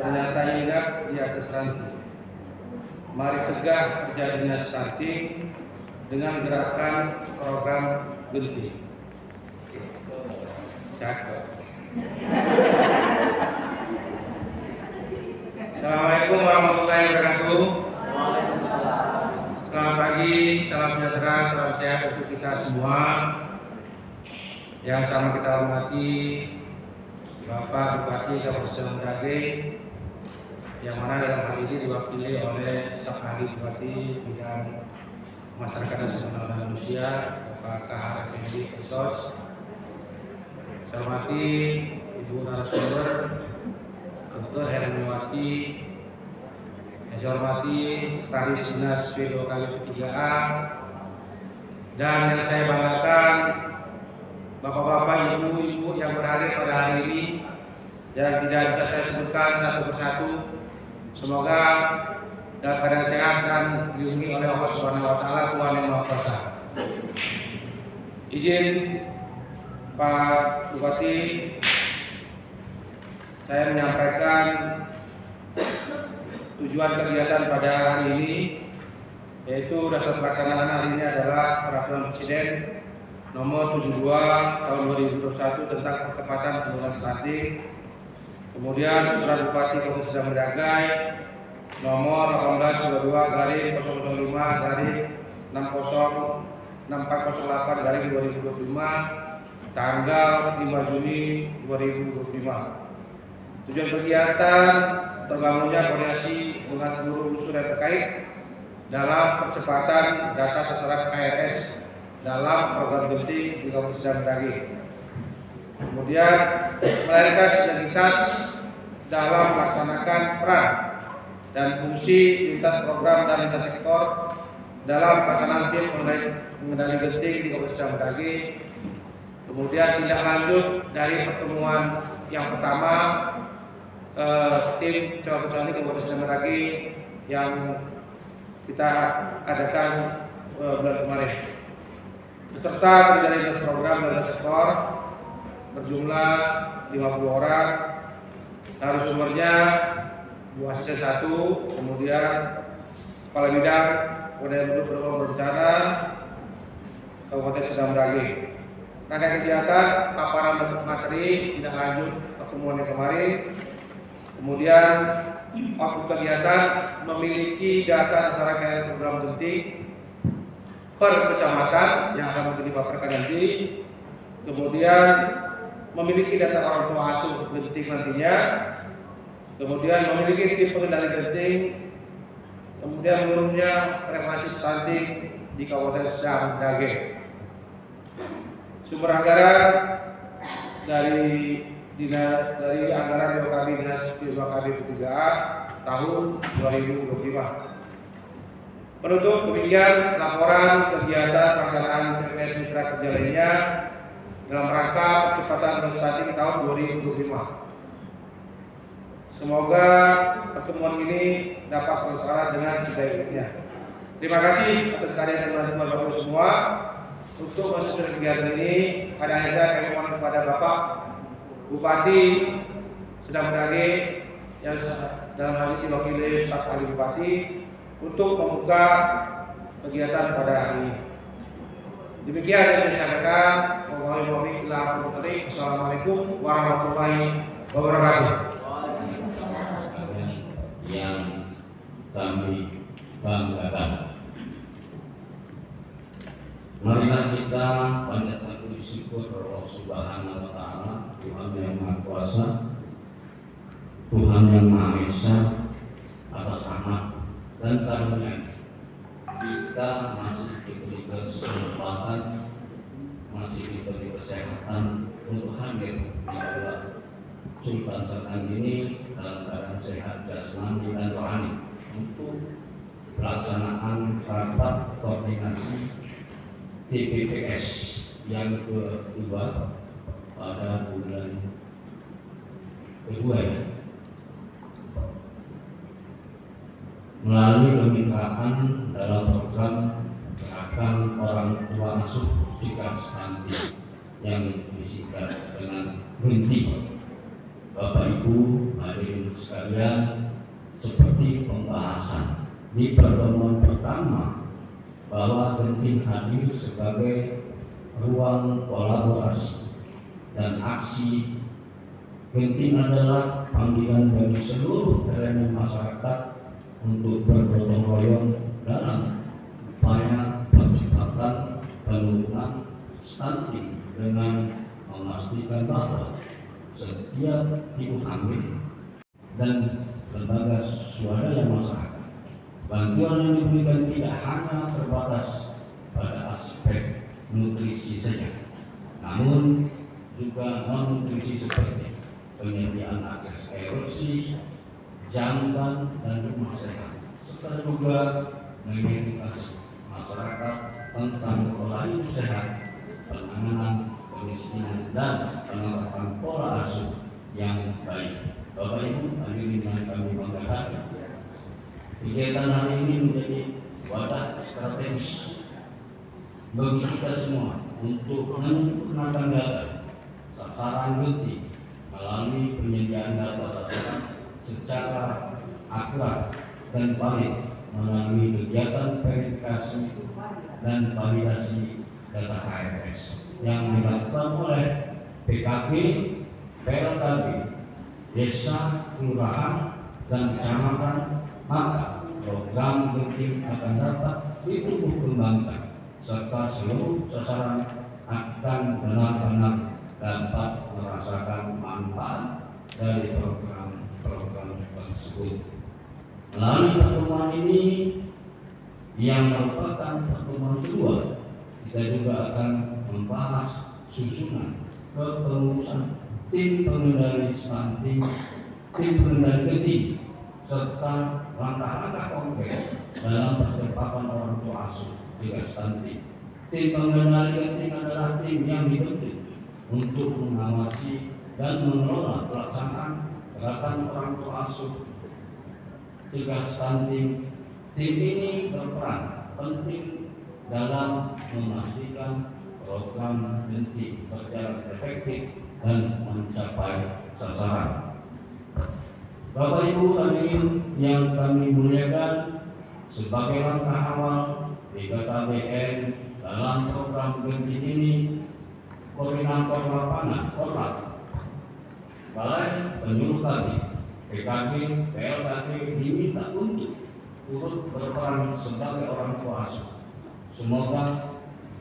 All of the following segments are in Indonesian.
ternyata ingat di atas ranting. Mari cegah terjadinya stunting dengan gerakan program genting. Cakep. Assalamualaikum warahmatullahi wabarakatuh. Selamat pagi, salam sejahtera, salam sehat untuk kita semua. Yang sama kita hormati Bapak Bupati Kabupaten Mendagri, yang mana dalam hal ini diwakili oleh staf ahli Bupati bidang masyarakat dan sumber daya manusia, Bapak KHFMD Kesos. Saya hormati Ibu narasumber Dr. Hermiwati, yang saya hormati Sekretaris Dinas P2K3A, dan yang saya banggakan Bapak-bapak, ibu-ibu yang berhadir pada hari ini, yang tidak bisa saya sebutkan satu persatu. Semoga dalam keadaan sehat dan dilindungi oleh Allah Subhanahu wa Ta'ala, Tuhan yang Maha Kuasa. Izin Pak Bupati, saya menyampaikan tujuan kegiatan pada hari ini, yaitu dasar pelaksanaan hari ini adalah Peraturan Presiden Nomor 72 Tahun 2021 tentang percepatan penurunan stunting. Kemudian Surat Bupati Kabupaten Sedang Mendagai Nomor 1822/606408/2025 tanggal 5 Juni 2025. Tujuan kegiatan terbangunnya koordinasi dengan seluruh unsur yang terkait dalam percepatan data sasaran KRS dalam program genting di Kabupaten Sedang Mendagai. Kemudian melahirkan sinergitas dalam melaksanakan peran dan fungsi lintas program dan lintas sektor dalam pelaksanaan tim pengendali genting di Kabupaten Sedang Mendagai. Kemudian tindak lanjut dari pertemuan yang pertama tim Cawangan Kabupaten Sedang Mendagai yang kita adakan bulan kemarin, beserta dari dinas program dan sektor berjumlah 50 orang. Narasumbernya Bu Asisten 1, kemudian Kepala Bidang Wadaya Duduk Berencana Kabupaten Sedang Mendagai. Rangkaian kegiatan paparan bentuk materi tidak lanjut pertemuan yang kemarin. Kemudian output kegiatan memiliki data sasaran KRS program genting per kecamatan yang akan dipaparkan nanti. Kemudian memiliki data orang tua asuh genting nantinya. Kemudian memiliki tim pengendali genting. Kemudian menurunnya prevalensi stunting di Kabupaten Sedang Mendagai. Sumber anggaran dari anggaran BOKB Dinas P2K3A tahun 2025. Penutup, demikian laporan kegiatan pelaksanaan TPS Mitra Kerja lainnya dalam rangka percepatan stunting tahun 2025. Semoga pertemuan ini dapat terlaksana dengan sebaik-baiknya. Terima kasih atas kehadiran dan bantuan Bapak semua. Untuk masuk ke kegiatan ini, pada akhirnya kami mohon kepada Bapak Bupati Sedang Mendagai yang dalam hal ini diwakili staf ahli Bupati untuk membuka kegiatan pada hari ini. Demikian yang saya sampaikan. Wassalamualaikum warahmatullahi wabarakatuh. Yang kami banggakan, marilah kita panjatkan puji syukur Allah Subhanahu wa Ta'ala, Tuhan yang Maha Kuasa, Tuhan yang Maha Esa, atas rahmat dan karunia kita masih diberi kesempatan, masih diberi kesehatan untuk hadir di aula Sultan Sangkan ini dalam keadaan sehat jasmani dan rohani untuk pelaksanaan rapat koordinasi TPPS yang kedua pada bulan kedua ya, melalui kemitraan dalam program gerakan orang tua asuh jika stunting yang disingkat dengan GENTI. Bapak Ibu hadirin sekalian, seperti pembahasan di pertemuan pertama bahwa Genting hadir sebagai ruang kolaborasi dan aksi. Genting adalah panggilan bagi seluruh elemen masyarakat untuk bergotong royong dalam upaya percepatan penurunan stunting dengan memastikan bahwa setiap ibu hamil dan lembaga swadaya masyarakat, bantuan yang diberikan tidak hanya terbatas pada aspek nutrisi saja, namun juga non-nutrisi seperti penyediaan akses air bersih, jamban dan rumah sehat, serta juga mengedukasi masyarakat tentang pola hidup sehat, penanganan kemiskinan dan penerapan pola asuh yang baik. Bapak Ibu hadirin yang kami banggakan, kegiatan hari ini menjadi wadah strategis bagi kita semua untuk menyempurnakan data sasaran Genting melalui penyediaan data sasaran secara akurat dan valid melalui kegiatan verifikasi dan validasi data KRS yang dilakukan oleh PKB, PLKB, desa, kelurahan, dan kecamatan. Maka program Genting akan dapat ditumbuh kembangkan serta seluruh sasaran akan benar-benar dapat merasakan manfaat dari program-program tersebut. Melalui pertemuan ini yang merupakan pertemuan kedua, kita juga akan membahas susunan kepengurusan tim pengendali stunting, tim pengendali Genting, serta langkah-langkah konkret dalam percepatan orang tua asuh jika stunting. Tim pengendali Genting adalah tim yang dibentuk untuk mengawasi dan mengelola pelaksanaan gerakan orang tua asuh jika stunting. Tim ini berperan penting dalam memastikan program Genting berjalan efektif dan mencapai sasaran. Bapak Ibu hadirin yang kami muliakan, sebagai langkah awal BKKBN dalam program Genting ini, Koordinator Lapangan Korlap, Balai Penyuluh Kami, PKB, PLKB diminta untuk turut berperan sebagai orang tua asuh. Semoga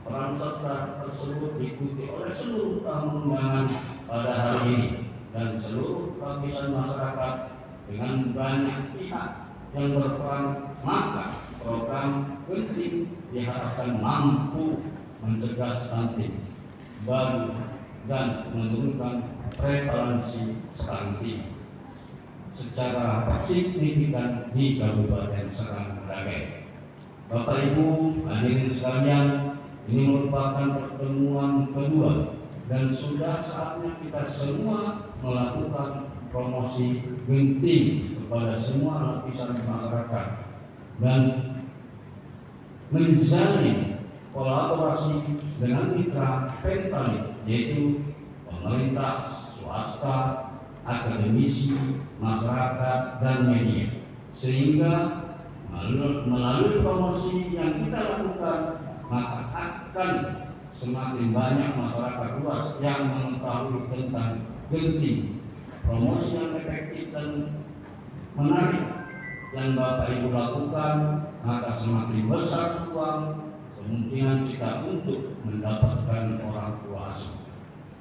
peran serta tersebut diikuti oleh seluruh tamu undangan pada hari ini dan seluruh lapisan masyarakat dengan banyak pihak yang berperan, maka program Genting diharapkan mampu mencegah stunting baru dan menurunkan prevalensi stunting secara signifikan di Kabupaten Serang Bedagai. Bapak Ibu hadirin sekalian, ini merupakan pertemuan kedua dan sudah saatnya kita semua melakukan promosi Genting kepada semua lapisan masyarakat dan menjalin kolaborasi dengan mitra Pentalit, yaitu pemerintah, swasta, akademisi, masyarakat, dan media, sehingga melalui promosi yang kita lakukan maka akan semakin banyak masyarakat luas yang mengetahui tentang Genting. Promosi yang efektif dan menarik yang Bapak Ibu lakukan, maka semakin besar peluang kemungkinan kita untuk mendapatkan orang tua asuh.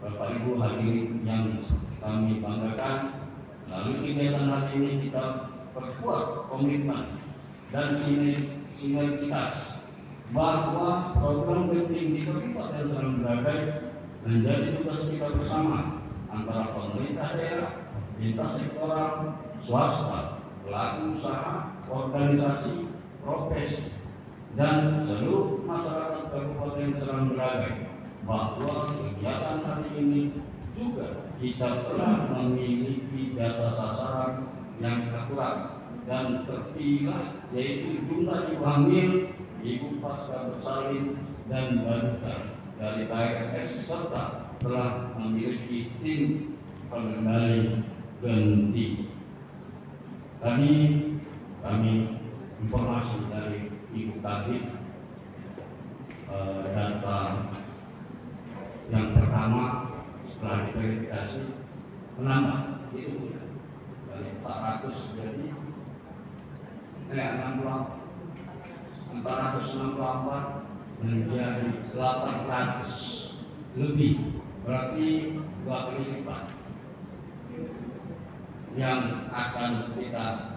Bapak Ibu hadirin yang kami banggakan, melalui kegiatan hari ini kita perkuat komitmen dan sinergitas bahwa program Genting di Kabupaten Serang Bedagai menjadi tugas kita bersama antara pemerintah daerah, lintas sektoral, swasta, pelaku usaha, organisasi, profesi, dan seluruh masyarakat Kabupaten Serang Bedagai, bahwa kegiatan hari ini juga kita telah memiliki data sasaran yang akurat dan terpilah, yaitu jumlah ibu hamil, ibu pasca bersalin, dan balita dari KRS, serta telah memiliki tim pengendali Genti. Tadi kami informasi dari Ibu Kabit, data yang pertama setelah diverifikasi menambah itu dari 400 jadi 464 menjadi 800 lebih, berarti 2 kali lipat yang akan kita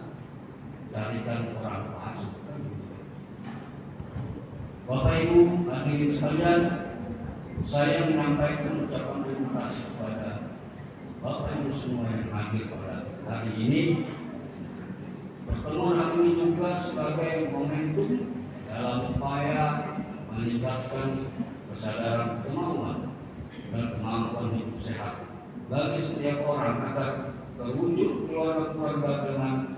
carikan orang palsu. Bapak Ibu hadirin sekalian, saya menyampaikan ucapan terima kasih kepada Bapak Ibu semua yang hadir pada hari ini. Pertemuan hari ini juga sebagai momentum dalam upaya meningkatkan kesadaran kemauan dan kemampuan hidup sehat bagi setiap orang agar terwujud keluarga-keluarga dengan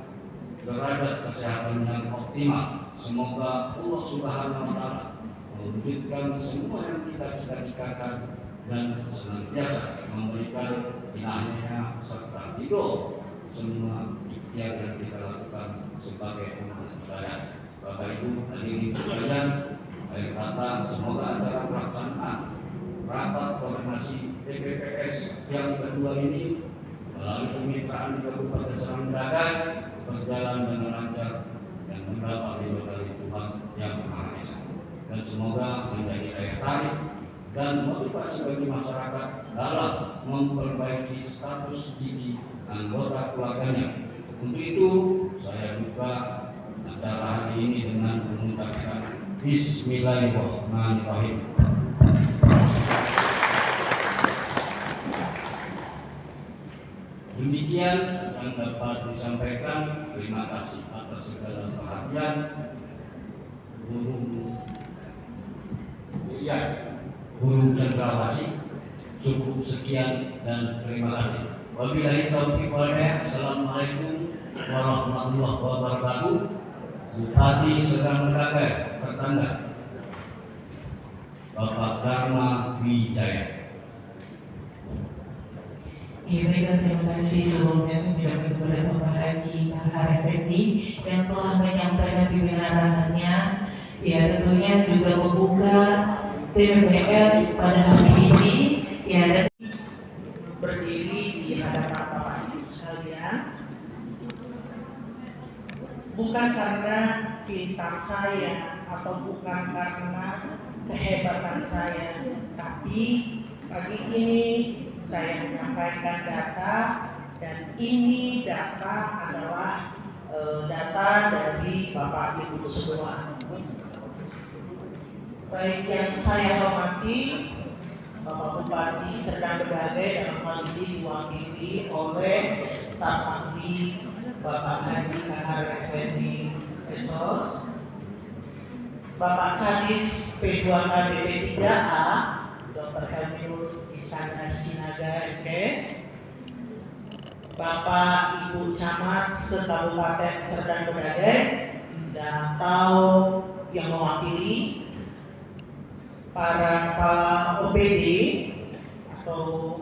derajat kesehatan yang optimal. Semoga Allah Subhanahu wa Ta'ala mewujudkan semua yang kita cita-citakan dan senantiasa memberikan inayahnya serta ridho semua ikhtiar yang kita lakukan sebagai umat manusia. Bapak Ibu hadirin sekalian, akhir kata semoga acara pelaksanaan rapat koordinasi TPPS yang kedua ini melalui kemitraan di Kabupaten Serang Bedagai berjalan dengan lancar dan mendapat ridho dari Tuhan Yang Maha Esa, dan semoga menjadi daya tarik dan motivasi bagi masyarakat dalam memperbaiki status gizi anggota keluarganya. Untuk itu saya buka acara hari ini dengan mengucapkan Bismillahirrahmanirrahim. Demikian yang dapat disampaikan. Terima kasih atas segala perhatian. Guru Cendrawasih, cukup sekian dan terima kasih. Wabillahi taufiq wal hidayah. Assalamualaikum warahmatullahi wabarakatuh. Bupati Serang Bedagai tertanda Bapak Dharma Wijaya. Ya, baiklah, terima kasih sebelumnya mengucapkan kepada Bapak Haji Kahar Effendi yang telah menyampaikan pimpin arahannya. Ya, tentunya juga membuka TPPS pada hari ini. Ya, dan berdiri di hadapan Bapak Ibu sekalian bukan karena pintar saya atau bukan karena kehebatan saya, tapi pagi ini saya menyampaikan data, dan ini data adalah data dari Bapak Ibu semua. Baik yang saya hormati Bapak Bupati Serdang Bedagai, dalam hal ini diwakili oleh staf ahli Bapak Haji Kahar Effendi Resos, Bapak Kadis P2K BP3A Dr. Kamilul Iskandar Sinaga MKes, Bapak Ibu Camat se-Kabupaten Serdang Bedagai atau yang mewakili para kepala OPD atau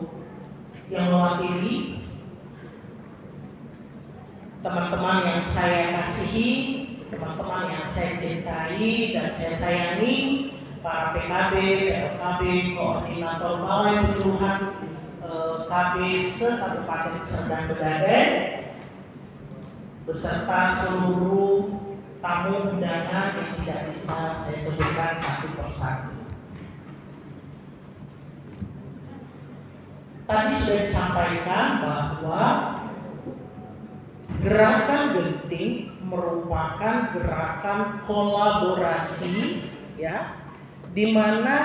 yang mewakili teman-teman yang saya kasihi, teman-teman yang saya cintai dan saya sayangi, para PKB, PLKB, koordinator Balai Penyuluhan KB se-Kabupaten Serdang Bedagai, beserta seluruh tamu undangan yang tidak bisa saya sebutkan satu persatu. Tadi sudah disampaikan bahwa gerakan genting merupakan gerakan kolaborasi, ya, di mana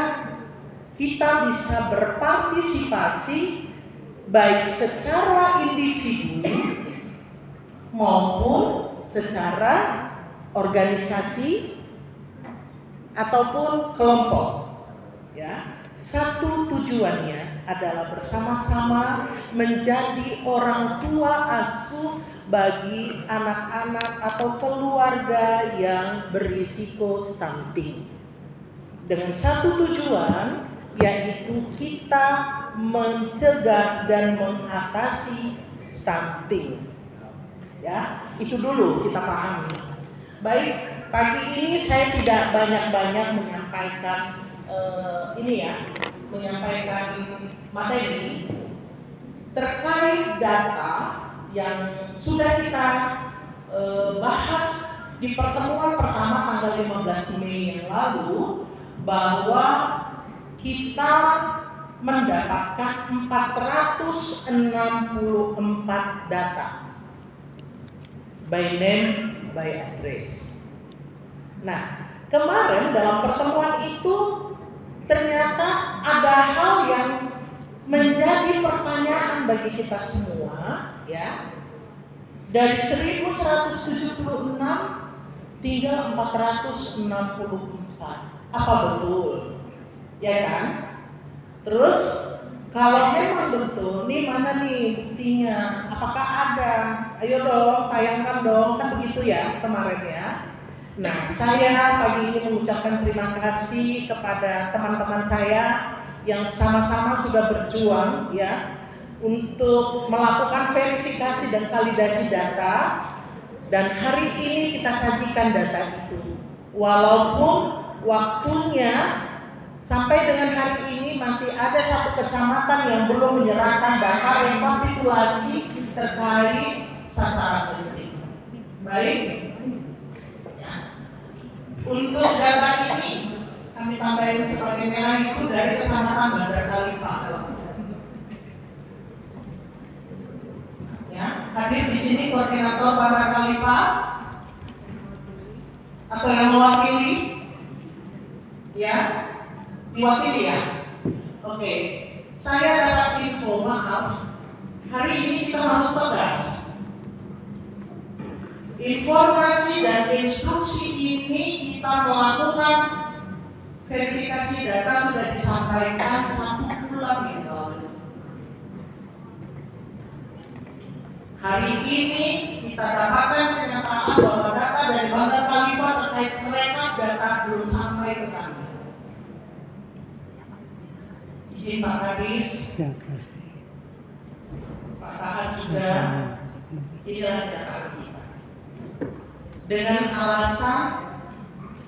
kita bisa berpartisipasi baik secara individu maupun secara organisasi ataupun kelompok, ya. Satu tujuannya adalah bersama-sama menjadi orang tua asuh bagi anak-anak atau keluarga yang berisiko stunting, dengan satu tujuan, yaitu kita mencegah dan mengatasi stunting. Ya, itu dulu kita pahami. Baik, pagi ini saya tidak banyak-banyak menyampaikan menyampaikan materi terkait data yang sudah kita bahas di pertemuan pertama tanggal 15 Mei yang lalu, bahwa kita mendapatkan 464 data by name, by address. Nah, kemarin dalam pertemuan itu ternyata ada hal yang menjadi pertanyaan bagi kita semua, ya. Dari 1176 tinggal 464. Apa betul? Ya kan? Terus kalau memang betul, nih mana nih buktinya? Apakah ada? Ayo dong, tayangkan dong, kan begitu ya kemarin ya. Nah, saya pagi ini mengucapkan terima kasih kepada teman-teman saya yang sama-sama sudah berjuang ya untuk melakukan verifikasi dan validasi data, dan hari ini kita sajikan data itu. Walaupun waktunya sampai dengan hari ini masih ada satu kecamatan yang belum menyerahkan data rekapitulasi terkait sasaran penting. Baik. Untuk data ini kami tambahin sebagai merah itu dari Kecamatan Bandar Kalipah. Ya, hadir di sini koordinator Bandar Kalipah atau yang mewakili, ya, diwakili ya. Oke, saya dapat info, maaf, hari ini kita harus tegas. Informasi dan instruksi ini kita melakukan verifikasi data sudah disampaikan 1 bulan yang lalu. Hari ini kita dapatkan kenyataan bahwa data dari Bandar Kalipah terkait rekap data belum sampai ke kami. Izin Pak Kadis, Pak Tahan juga tidak data kita. Dengan alasan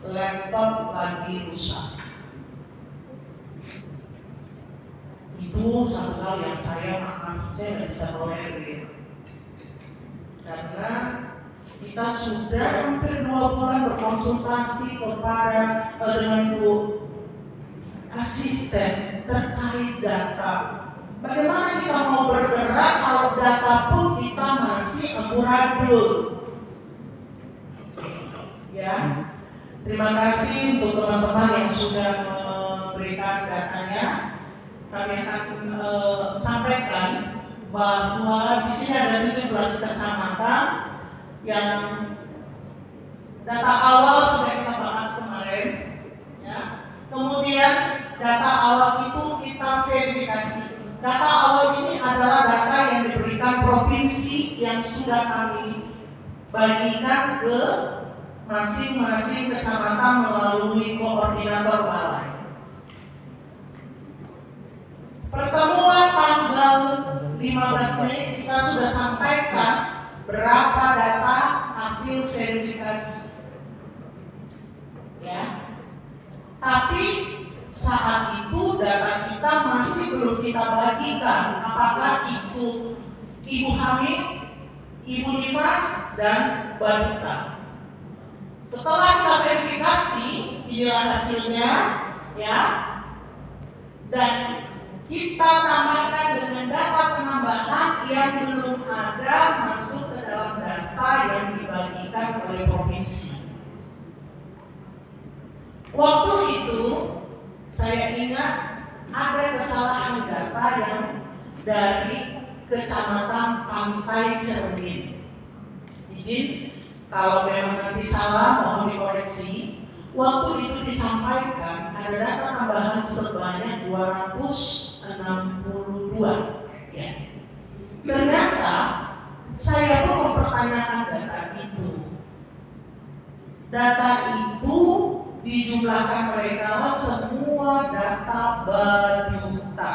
laptop lagi rusak. Itu satu hal yang saya nggak bisa tolerir. Karena kita sudah hampir 2 bulan berkonsultasi kepada dengan Bu asisten terkait data. Bagaimana kita mau bergerak kalau data pun kita masih amburadul? Ya, terima kasih untuk teman-teman yang sudah memberikan datanya. Kami akan sampaikan bahwa di sini ada 17 kecamatan yang data awal sudah kita bahas kemarin. Ya. Kemudian data awal itu kita verifikasi. Data awal ini adalah data yang diberikan provinsi yang sudah kami bagikan ke masing-masing kecamatan melalui koordinator balai. Pertemuan tanggal 15 Mei kita sudah sampaikan berapa data hasil verifikasi. Ya. Tapi saat itu data kita masih belum kita bagikan. Apakah itu ibu hamil, ibu nifas, dan balita. Setelah kita verifikasi, inilah hasilnya, ya. Dan kita tambahkan dengan data penambahan yang belum ada masuk ke dalam data yang dibagikan oleh provinsi. Waktu itu saya ingat ada kesalahan data yang dari Kecamatan Pantai Cermin. Izin kalau memang nanti salah mohon dikoreksi. Waktu itu disampaikan ada data tambahan sebanyak 262. Ya. Ternyata saya pun mempertanyakan data itu. Data itu dijumlahkan mereka semua data balita.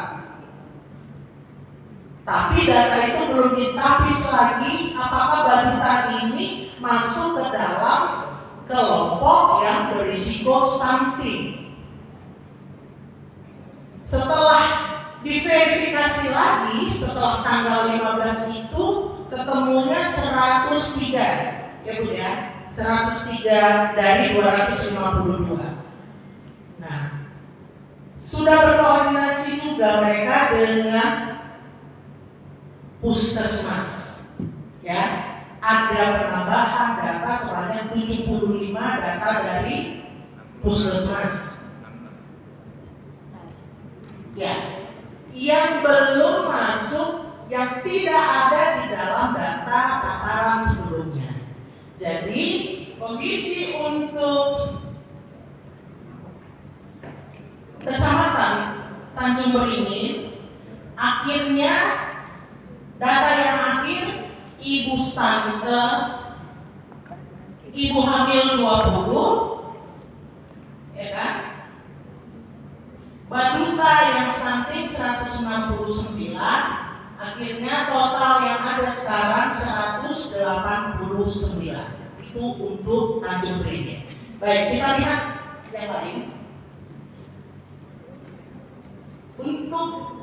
Tapi data itu belum ditapis lagi apakah balita ini masuk ke dalam kelompok yang berisiko stunting. Setelah diverifikasi lagi, setelah tanggal 15 itu ketemunya 103, ya Bu ya, 103 dari 252. Nah, sudah berkoordinasi juga mereka dengan Puskesmas, ya, ada penambahan data sebanyak 75 data dari Puskesmas. Ya, yang belum masuk, yang tidak ada di dalam data sasaran sebelumnya. Jadi kondisi untuk Kecamatan Tanjung Beringin, akhirnya data yang akhir ibu hamil 20, ya kan? Balita yang stunting 169, akhirnya total yang ada sekarang 189. Itu untuk Tanjung Beringin. Baik, kita lihat yang lain. Untuk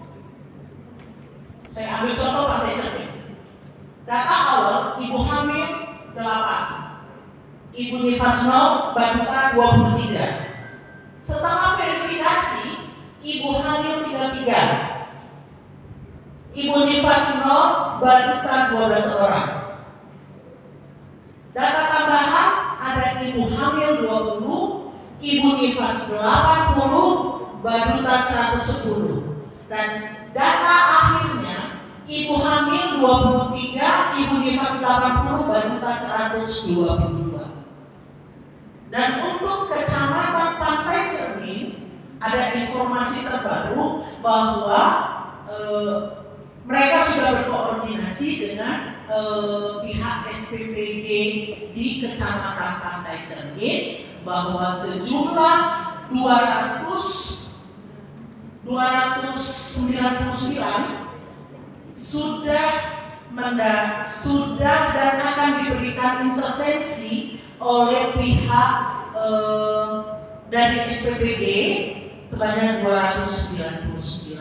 saya ambil contoh Pantai Cermin. Data awal ibu hamil 8, ibu nifas 0, balita 23. Setelah verifikasi, ibu hamil 33, ibu nifas 0, balita 12 orang. Data tambahan ada ibu hamil 20, ibu nifas 80, balita 110. Dan data akhirnya ibu hamil 23, ibu nifas 80, balita 122. Dan untuk Kecamatan Pantai Cermin ada informasi terbaru bahwa mereka sudah berkoordinasi dengan pihak SPPG di Kecamatan Pantai Cermin bahwa sejumlah 299 sudah dan akan diberikan intervensi oleh pihak dari SPPG sebanyak 299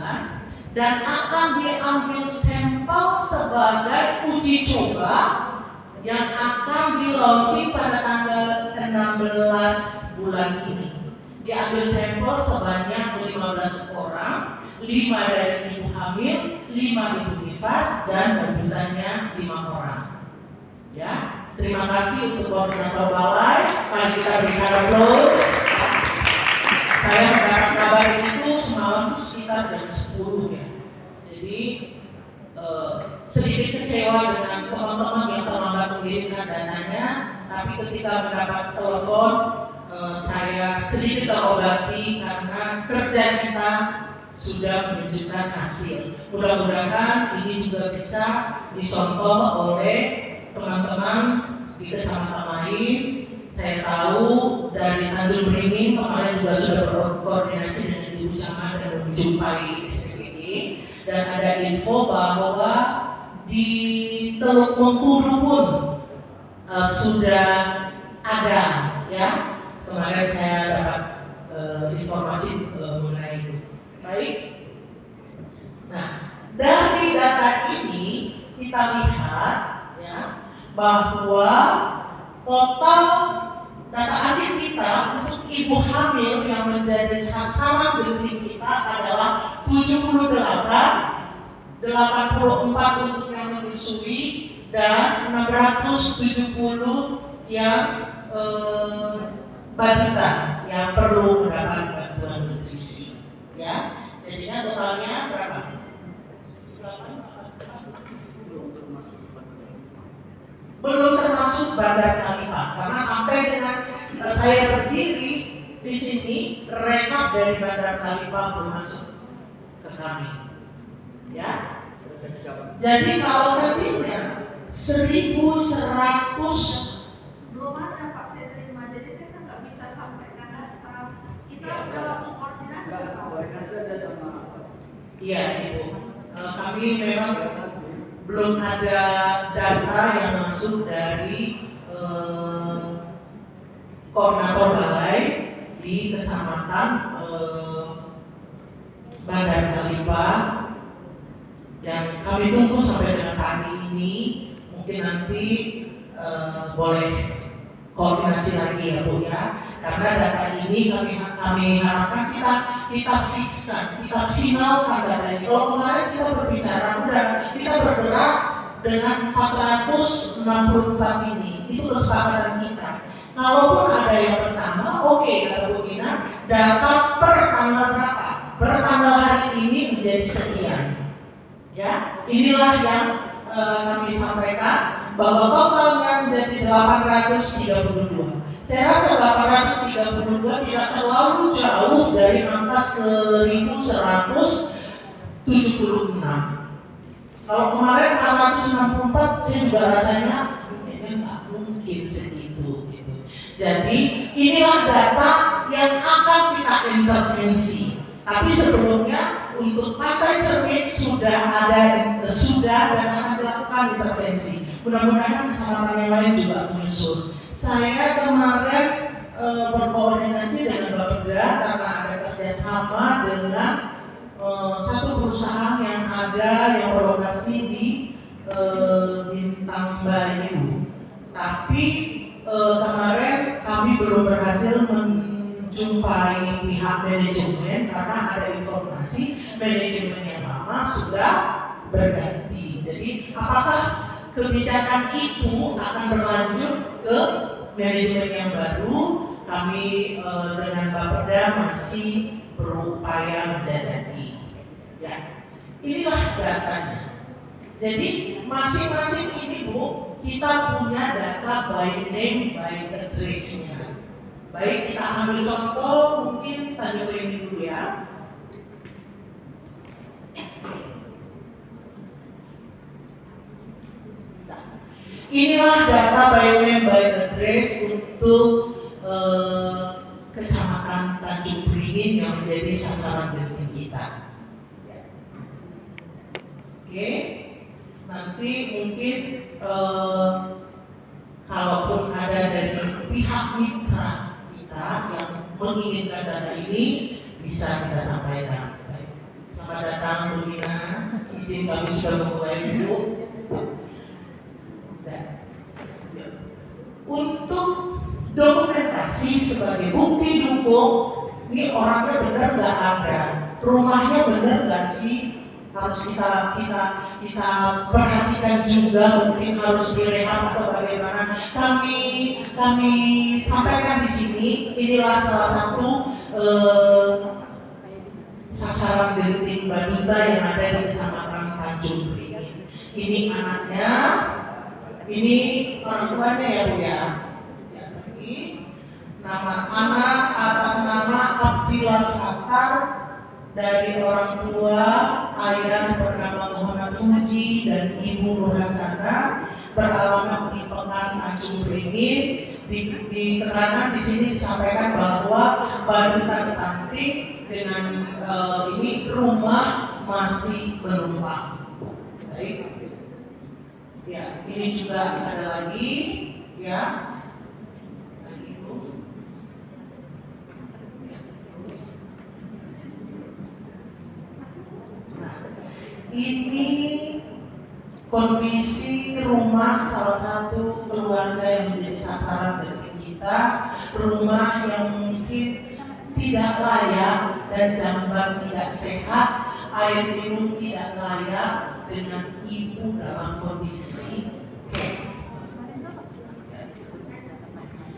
dan akan diambil sampel sebagai uji coba yang akan di-launching pada tanggal 16 bulan ini. Diambil sampel sebanyak 15 orang, 5 dari ibu hamil, 5 ibu nifas, dan balitanya 5 orang. Ya, terima kasih untuk koordinator balai. Mari kita berikan aplaus. Saya mendapat kabar itu semalam itu sekitar jam 10 ya. Jadi sedikit kecewa dengan teman-teman yang terlambat mengirimkan dananya, tapi ketika mendapat telepon saya sedikit terobati karena kerja kita sudah menunjukkan hasil. Mudah-mudahan ini juga bisa dicontoh oleh teman-teman di kecamatan lain. Saya tahu dari Tanjung Beringin kemarin juga sudah berkoordinasi dengan Ibu Camat dan menjumpai SPPG, dan ada info bahwa di Teluk Mengkudu pun sudah ada, ya. Kemarin saya dapat informasi mengenai itu. Baik. Nah, dari data ini kita lihat ya bahwa total data akhir kita untuk ibu hamil yang menjadi sasaran genting kita adalah 78, 84 untuk yang menyusui, dan 670 yang balita yang perlu mendapat bantuan nutrisi. Ya, jadinya totalnya berapa? Belum termasuk Bandar Kalipah, karena sampai dengan saya berdiri di sini rekap dari Bandar Kalipah belum masuk ke kami. Ya, jadi kalau nantinya 1.100 belum ada Pak, saya terima, jadi saya kan nggak bisa sampai karena kita udah langsung koordinasi. Iya, Ibu. Kami memang belum ada data yang masuk dari koordinator balai di kecamatan Bandar Kalipah, yang kami tunggu sampai dengan pagi ini. Mungkin nanti boleh koordinasi lagi ya Bu ya, karena data ini kami harapkan kita fixkan, kita finalkan data ini. Kalau kemarin kita berbicara udah kita bergerak dengan 464 ini, itu kesepakatan kita. Kalaupun ada yang pertama, oke, kata Bu Gina, data per tanggal berapa? Per tanggal hari ini menjadi sekian. Ya, inilah yang kami sampaikan, bahwa totalnya menjadi 832. Saya rasa 832 tidak terlalu jauh dari angka 1176. Kalau kemarin 464, saya juga rasanya nggak mungkin segitu. Gitu. Jadi inilah data yang akan kita intervensi. Tapi sebelumnya untuk Pantai Cermin sudah dan akan dilakukan intervensi. Mudah-mudahan kecamatan yang lain juga menyusul. Saya kemarin berkoordinasi dengan Bapeda karena ada kerjasama dengan satu perusahaan yang berlokasi di Bintang Bayu. Tapi kemarin kami belum berhasil menjumpai pihak manajemen karena ada informasi manajemen yang lama sudah berganti. Jadi apakah kebijakan itu akan berlanjut ke manajemen yang baru? Kami dengan Bapeda masih berupaya menjajaki. Ya, inilah datanya. Jadi masing-masing ini Bu, kita punya data by name, by address-nya. Baik, kita ambil contoh, mungkin kita dengerin dulu ya. Inilah data by name, by address untuk Kecamatan Tanjung Beringin yang menjadi sasaran penting kita. Oke, nanti mungkin kalaupun ada dari pihak mitra kita yang menginginkan data ini, bisa kita sampaikan. Baik. Selamat datang Bu Nina, izin kami sudah memulai dulu. Untuk dokumentasi sebagai bukti dukung, ini orangnya benar nggak ada, rumahnya benar nggak sih, harus kita perhatikan juga, mungkin harus direhab atau bagaimana. Kami sampaikan di sini, inilah salah satu sasaran genting balita yang ada di Kecamatan Tanjung Beringin. Ini anaknya, ini orang tuanya ya Bu ya. Nama anak atas nama Abdillah Fatar, dari orang tua ayah bernama Muhammad Fuji dan ibu Nur Hasanah, beralamat di Pekan Tanjung Beringin. Di keterangan di sini disampaikan bahwa balita stunting dengan ini rumah masih menumpang. Baik. Ya, ini juga ada lagi ya. Ini kondisi rumah salah satu keluarga yang menjadi sasaran dari kita, rumah yang mungkin tidak layak dan jamban tidak sehat, air minum tidak layak, dengan ibu dalam kondisi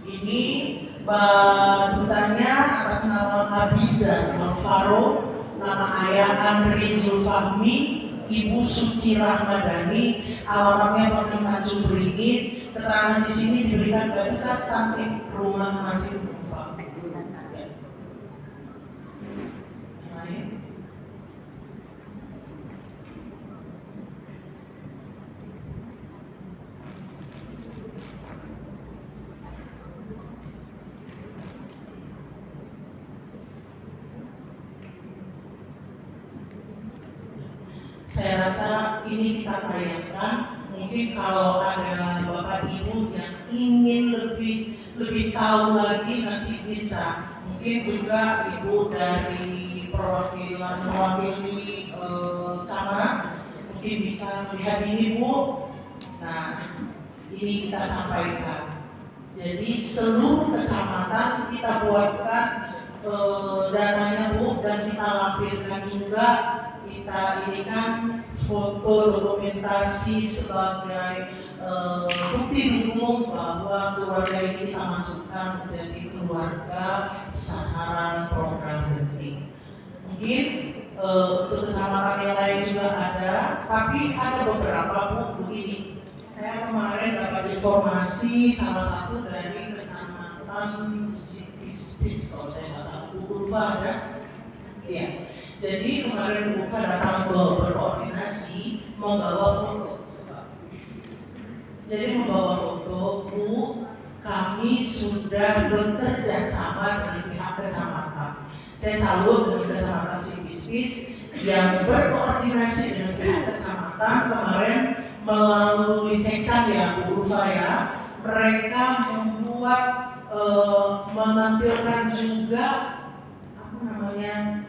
ini balitanya atas nama Habiza Alvaro, nama ayah Andri Zulfahmi, Ibu Suci Rahmadani, alamatnya Pekan Tanjung Beringin. Keterangan di sini diberikan balita stunting, rumah masih menumpang. Saya rasa ini kita tayangkan. sampaikan. Mungkin kalau ada Bapak Ibu yang ingin lebih tahu lagi nanti bisa. Mungkin juga Ibu dari perwakilan mewakili camat mungkin bisa melihat ini Bu. Nah, ini kita sampaikan. Jadi seluruh kecamatan kita buatkan dananya Bu, dan kita lampirkan juga. Kita ini kan foto dokumentasi sebagai bukti dukung bahwa keluarga ini kita masukkan menjadi keluarga sasaran program penting. Mungkin untuk kecamatan yang lain juga ada, tapi ada beberapa Bu begini. Saya kemarin dapat informasi salah satu dari kecamatan Sipispis, kalau saya nggak salah, Bu Ulfa ada. Ya, jadi kemarin Bu Ulfa datang berkoordinasi membawa foto. Jadi membawa foto, Bu, kami sudah bekerja sama dengan pihak kecamatan. Saya salut dengan kecamatan Sipispis yang berkoordinasi dengan pihak kecamatan kemarin melalui sekcam ya Bu Ulfa ya. Mereka membuat menampilkan juga apa namanya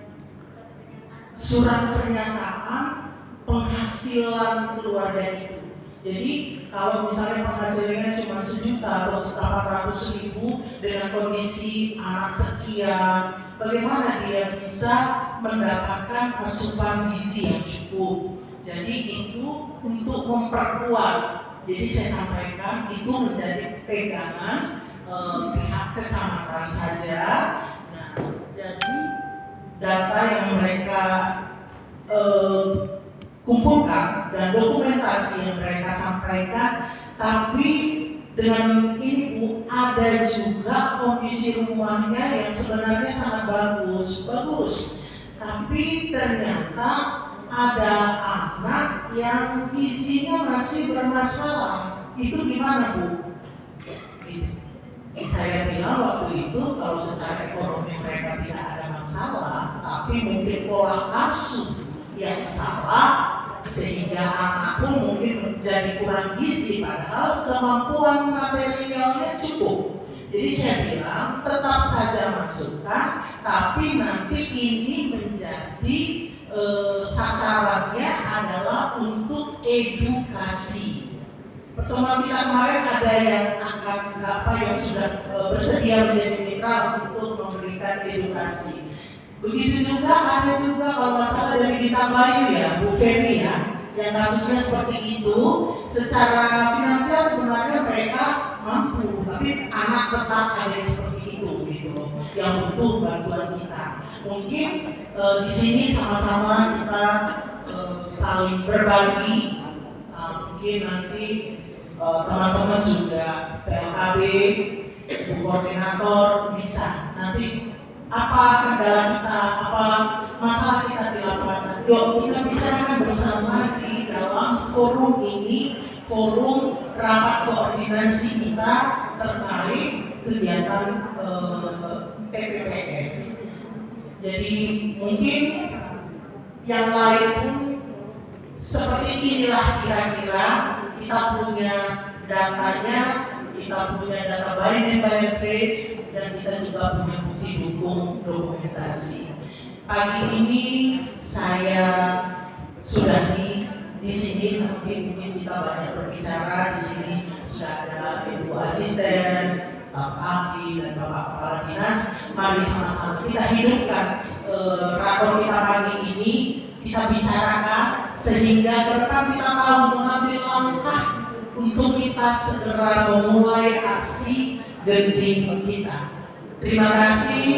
surat pernyataan penghasilan keluarga itu. Jadi kalau misalnya penghasilannya cuma 1 juta atau 400.000 dengan kondisi anak sekian, bagaimana dia bisa mendapatkan asupan gizi yang cukup? Jadi itu untuk memperkuat. Jadi saya sampaikan itu menjadi pegangan pihak kecamatan saja. Nah, jadi data yang mereka kumpulkan dan dokumentasi yang mereka sampaikan, tapi dengan ini Bu, ada juga kondisi rumahnya yang sebenarnya sangat bagus, tapi ternyata ada anak yang gizinya masih bermasalah. Itu gimana Bu? Saya bilang waktu itu kalau secara ekonomi mereka tidak ada masalah, tapi mungkin pola asuh yang salah sehingga anak pun mungkin menjadi kurang gizi padahal kemampuan materialnya cukup. Jadi saya bilang tetap saja masukkan, tapi nanti ini menjadi sasarannya adalah untuk edukasi. Pertemuan kita kemarin ada yang akan yang sudah bersedia menjadi mitra untuk memberikan edukasi. Begitu juga ada juga kalau masalah dari kita Bayu ya, Bu Femi ya, yang kasusnya seperti itu. Secara finansial sebenarnya mereka mampu, tapi anak tetap ada yang seperti itu gitu loh, yang butuh bantuan kita. Mungkin di sini sama-sama kita saling berbagi. Mungkin nanti teman-teman juga PLKB, koordinator bisa nanti apa kendala kita, apa masalah kita di lapangan. Yuk kita bicarakan bersama di dalam forum ini, forum rapat koordinasi kita terkait kegiatan TPPS. Jadi mungkin yang lain pun seperti inilah kira-kira kita punya datanya, kita punya data bind and trace, dan kita juga punya bukti dukung dokumentasi. Pagi ini saya sudahi di sini, mungkin kita banyak berbicara di sini. Sudah ada Ibu Asisten, staf ahli dan Bapak Kepala Dinas. Mari sama-sama kita hidupkan rapor kita pagi ini, kita bicarakan sehingga ke depan kita tahu mengambil langkah untuk kita segera memulai aksi genting kita. Terima kasih,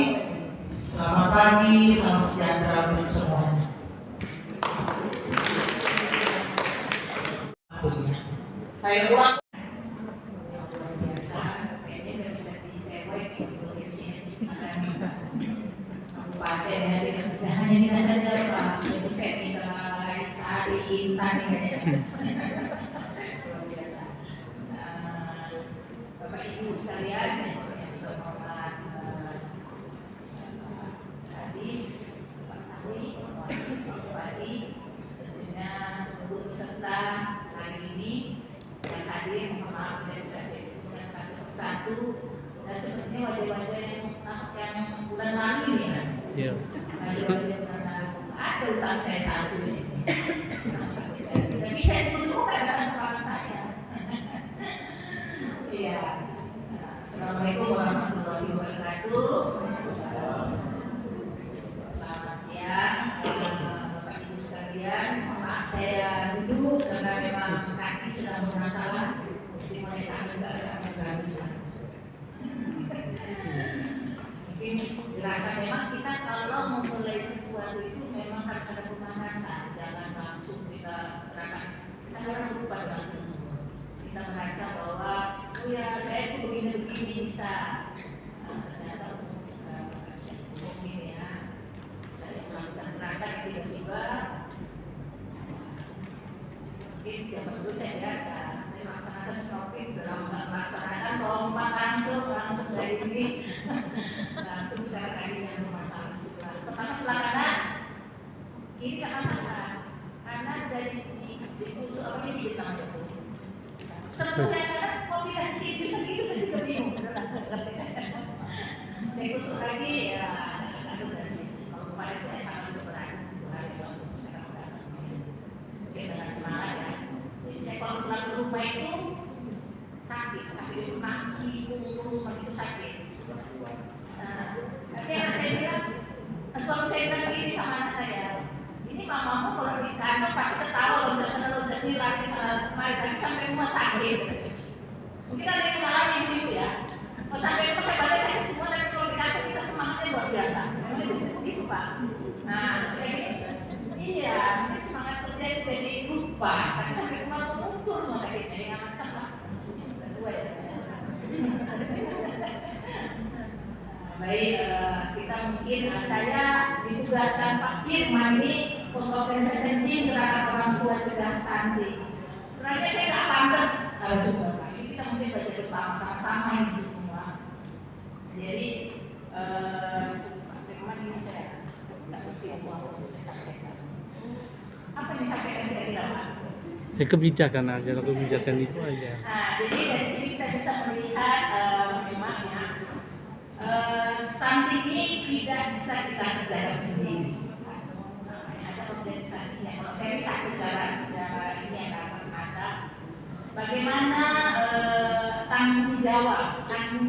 selamat pagi, salam sejahtera untuk semuanya. Saya ulang. Biasa, kayaknya nggak bisa disewa gitu kabupaten ya, tidak hanya kita saja Pak, jadi saya minta Sari, Intan kayaknya. Bapak Ibu sekalian yang terhormat, Kadis, Pak Sari, Pak Bupati, tentunya seluruh peserta hari satu dan sepertinya wajah-wajah yang bulan lalu ini kan. Iya. Wajah-wajah bulan lalu. Ada utang saya satu di sini. Tapi saya tunggu karena kesalahan saya. Iya. Assalamualaikum warahmatullahi wabarakatuh. Selamat siang, Bapak Ibu sekalian. Maaf saya duduk karena memang kaki sedang bermasalah. Jadi mulai tangan agak mengganggu. Mungkin gerakan memang kita kalau memulai sesuatu itu memang harus ada pemanasan, jangan langsung kita gerakan. Kita kadang lupa dengan tubuh. Kita merasa bahwa oh ya saya itu begini-begini bisa. Ternyata mungkin ya saya melakukan gerakan tiba-tiba mungkin zaman dulu saya biasa melaksanakan snorkeling dalam melaksanakan lompat langsung dari ini langsung secara kaki yang bermasalah sebelah pertama sebelah kanan ini tak masalah karena dari di tusuk apa ini di Jepang itu sebelah kanan kombinasi bisa gitu saya juga bingung dari tusuk lagi ya ada sih kalau kemarin itu tangan berat dengan semangat ya. Jadi saya kalau pulang ke rumah itu sakit itu kaki, punggung, semua itu sakit. Tapi anak saya bilang, suami saya bilang gini sama anak saya, ini mamamu kalau di kantor pasti ketawa loncat sini lagi sana kemari, tapi sampai rumah sakit. Mungkin ada yang mengalami ibu ya. Kalau sampai rumah badan sakit semua, tapi kalau di kantor kita semangatnya luar biasa. Memang itu begitu Pak. Nah, kayak gitu. Iya, ini semangat kerja itu jadi lupa. Tapi sampai rumah muncul semua sakitnya, yang macam lah. Kedua ya. Baik, kita mungkin saya ditugaskan Pak Firman ini pengorganisasi tim gerakan orang tua cegah stunting. Sebenarnya saya nggak pantas juga Pak. Ini kita mungkin baca bersama-sama ini semua. Jadi, Pak Firman ini saya nggak ngerti apa saya sampaikan. Apa yang disampaikan kira-kira Pak? Ya kebijakan aja, kebijakan itu aja. Nah, jadi dari sini kita bisa melihat memang ya stunting ini tidak bisa kita kerjakan sendiri. Ada organisasinya. Kalau saya lihat secara ini yang kasar mata, bagaimana tanggung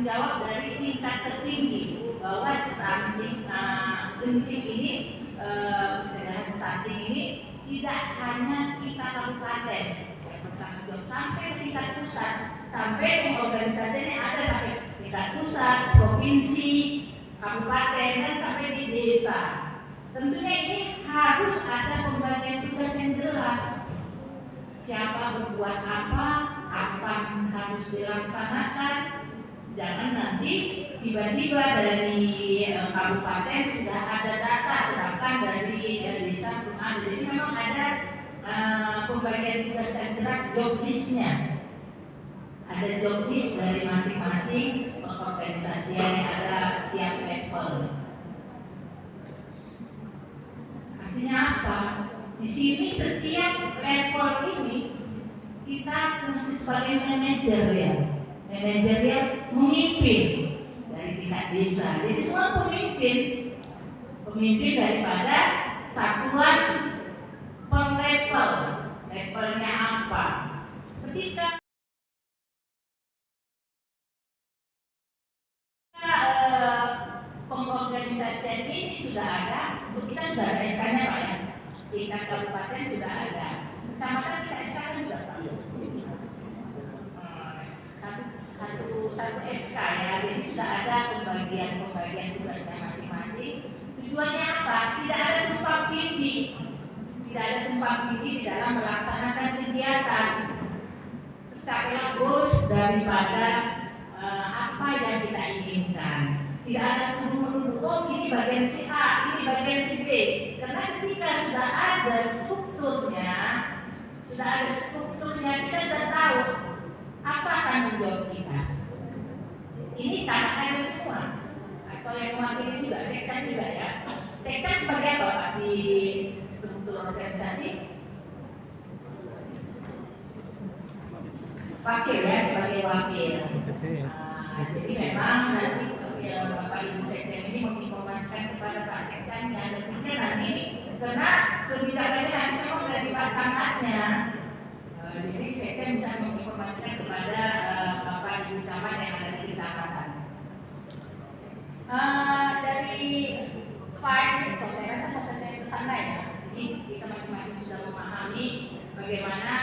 jawab dari tingkat tertinggi bahwa stunting genting ini pencegahan stunting ini tidak hanya kita kabupaten yang bertanggung jawab sampai ke tingkat pusat, sampai organisasinya ada sampai tingkat pusat, provinsi, kabupaten dan sampai di desa. Tentunya ini harus ada pembagian tugas yang jelas. Siapa berbuat apa yang harus dilaksanakan. Jangan nanti tiba-tiba dari kabupaten sudah ada data, sedangkan dari desa belum ada. Jadi memang ada pembagian tugas yang jelas, job list-nya. Ada job list dari masing-masing organisasi yang ada tiap level. Artinya apa? Di sini setiap level ini kita mesti sebagai manajer ya. Manajer yang memimpin dari tingkat desa. Jadi semua pemimpin daripada satuan per level. Levelnya apa? Ketika pengorganisasian ini sudah ada, untuk kita sudah ada SK-nya Pak ya. Tingkat kabupaten sudah ada. Kecamatan kita SK-nya juga Pak. Satu SK ya, jadi sudah ada pembagian tugasnya masing-masing. Tujuannya apa? Tidak ada tumpang tindih, di dalam melaksanakan kegiatan. Tercapailah goals daripada apa yang kita inginkan. Tidak ada tuduh-menuduh, oh ini bagian si A, ini bagian si B. Karena ketika sudah ada strukturnya, kita sudah tahu apa tanggung jawab kita. Ini sangat ada semua. Atau yang mewakili juga, sektan juga ya. Sektan sebagai apa Pak di struktur organisasi? Wakil ya, sebagai wakil. Jadi memang nanti Bapak Ibu Sekjen ini menginformasikan kepada Pak Sekjen yang tentunya nanti karena kebijakannya nanti memang dari Pak Camatnya. Jadi Sekjen bisa menginformasikan kepada Bapak Ibu Camat yang ada di kecamatan. Dari file, saya rasa proses saya ke sana ya. Jadi kita masing-masing sudah memahami bagaimana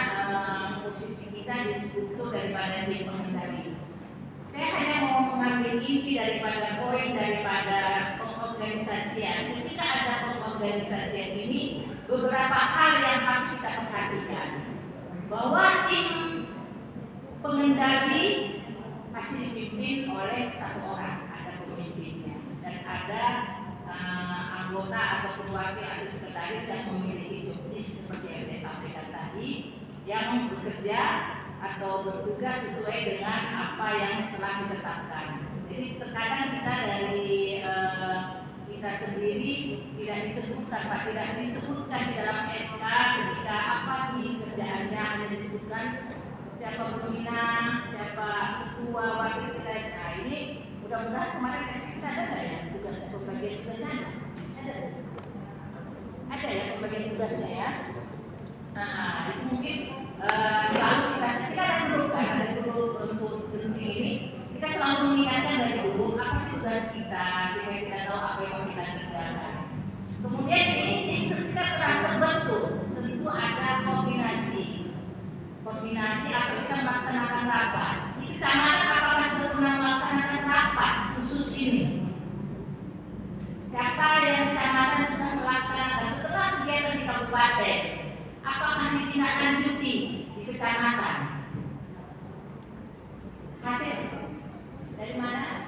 posisi kita di struktur daripada tim pengendali. Saya hanya mau mengambil inti daripada poin daripada pengorganisasian. Ketika ada pengorganisasian ini, beberapa hal yang harus kita perhatikan. Bahwa tim pengendali pasti dipimpin oleh satu orang, ada pemimpinnya, dan ada anggota atau wakil atau sekretaris yang memiliki jobdesk seperti yang saya sampaikan tadi, yang bekerja atau bertugas sesuai dengan apa yang telah ditetapkan. Jadi terkadang kita dari kita sendiri tidak ditentukan, Pak, tidak disebutkan di dalam SK ketika apa sih kerjaannya, hanya disebutkan siapa pembina, siapa ketua, wakil sekretaris. Nah ini mudah-mudahan kemarin SK kita ada nggak ya tugasnya, pembagian tugasnya? Ada ya pembagian tugasnya ya. Nah itu mungkin selalu kita ada grup kan, ada grup untuk penting ini. Kita selalu mengingatkan dari dulu apa sih tugas kita sehingga kita tahu apa yang mau kita kerjakan. Kemudian ini ketika telah terbentuk, tentu ada koordinasi atau kita melaksanakan rapat. Di kecamatan apakah sudah pernah melaksanakan rapat khusus ini? Siapa yang kecamatan sudah melaksanakan setelah kegiatan di kabupaten? Apakah ditindaklanjuti di kecamatan? Hasil dari mana?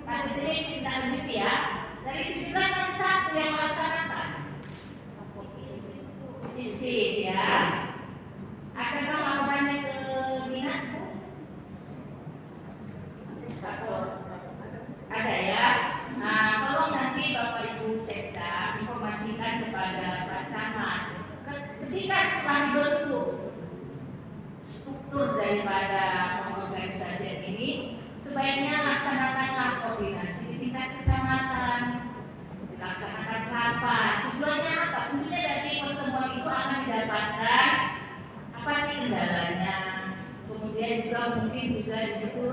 Kami ditindaklanjuti ya. Dari 17 masih satu yang melaksanakan. Spes ya. Adakah laporannya ke dinas, Bu? Ada ya. Nah, tolong nanti Bapak Ibu Sekda informasikan kepada Pak Camat. Ketika setelah dibentuk struktur daripada pengorganisasian ini, sebaiknya laksanakanlah koordinasi di tingkat kecamatan, dilaksanakan rapat. Tujuannya apa? Tujuannya dari pertemuan itu akan didapatkan apa sih kendalanya. Kemudian juga mungkin juga di situ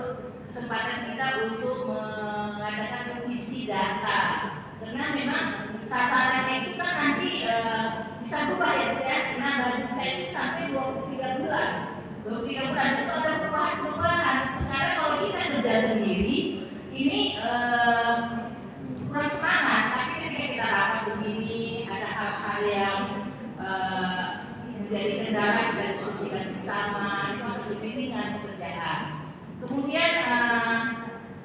kesempatan kita untuk mengadakan revisi data, karena memang sasarannya itu kan nanti bisa berubah ya, karena baru kita itu sampai 23 bulan. 23 bulan itu ada perubahan. Karena kalau kita kerja sendiri, ini kurang semangat. Tapi ketika kita rapat begini, ada hal-hal yang menjadi kendala kita diskusikan bersama, itu akan lebih ringan pekerjaan. Kemudian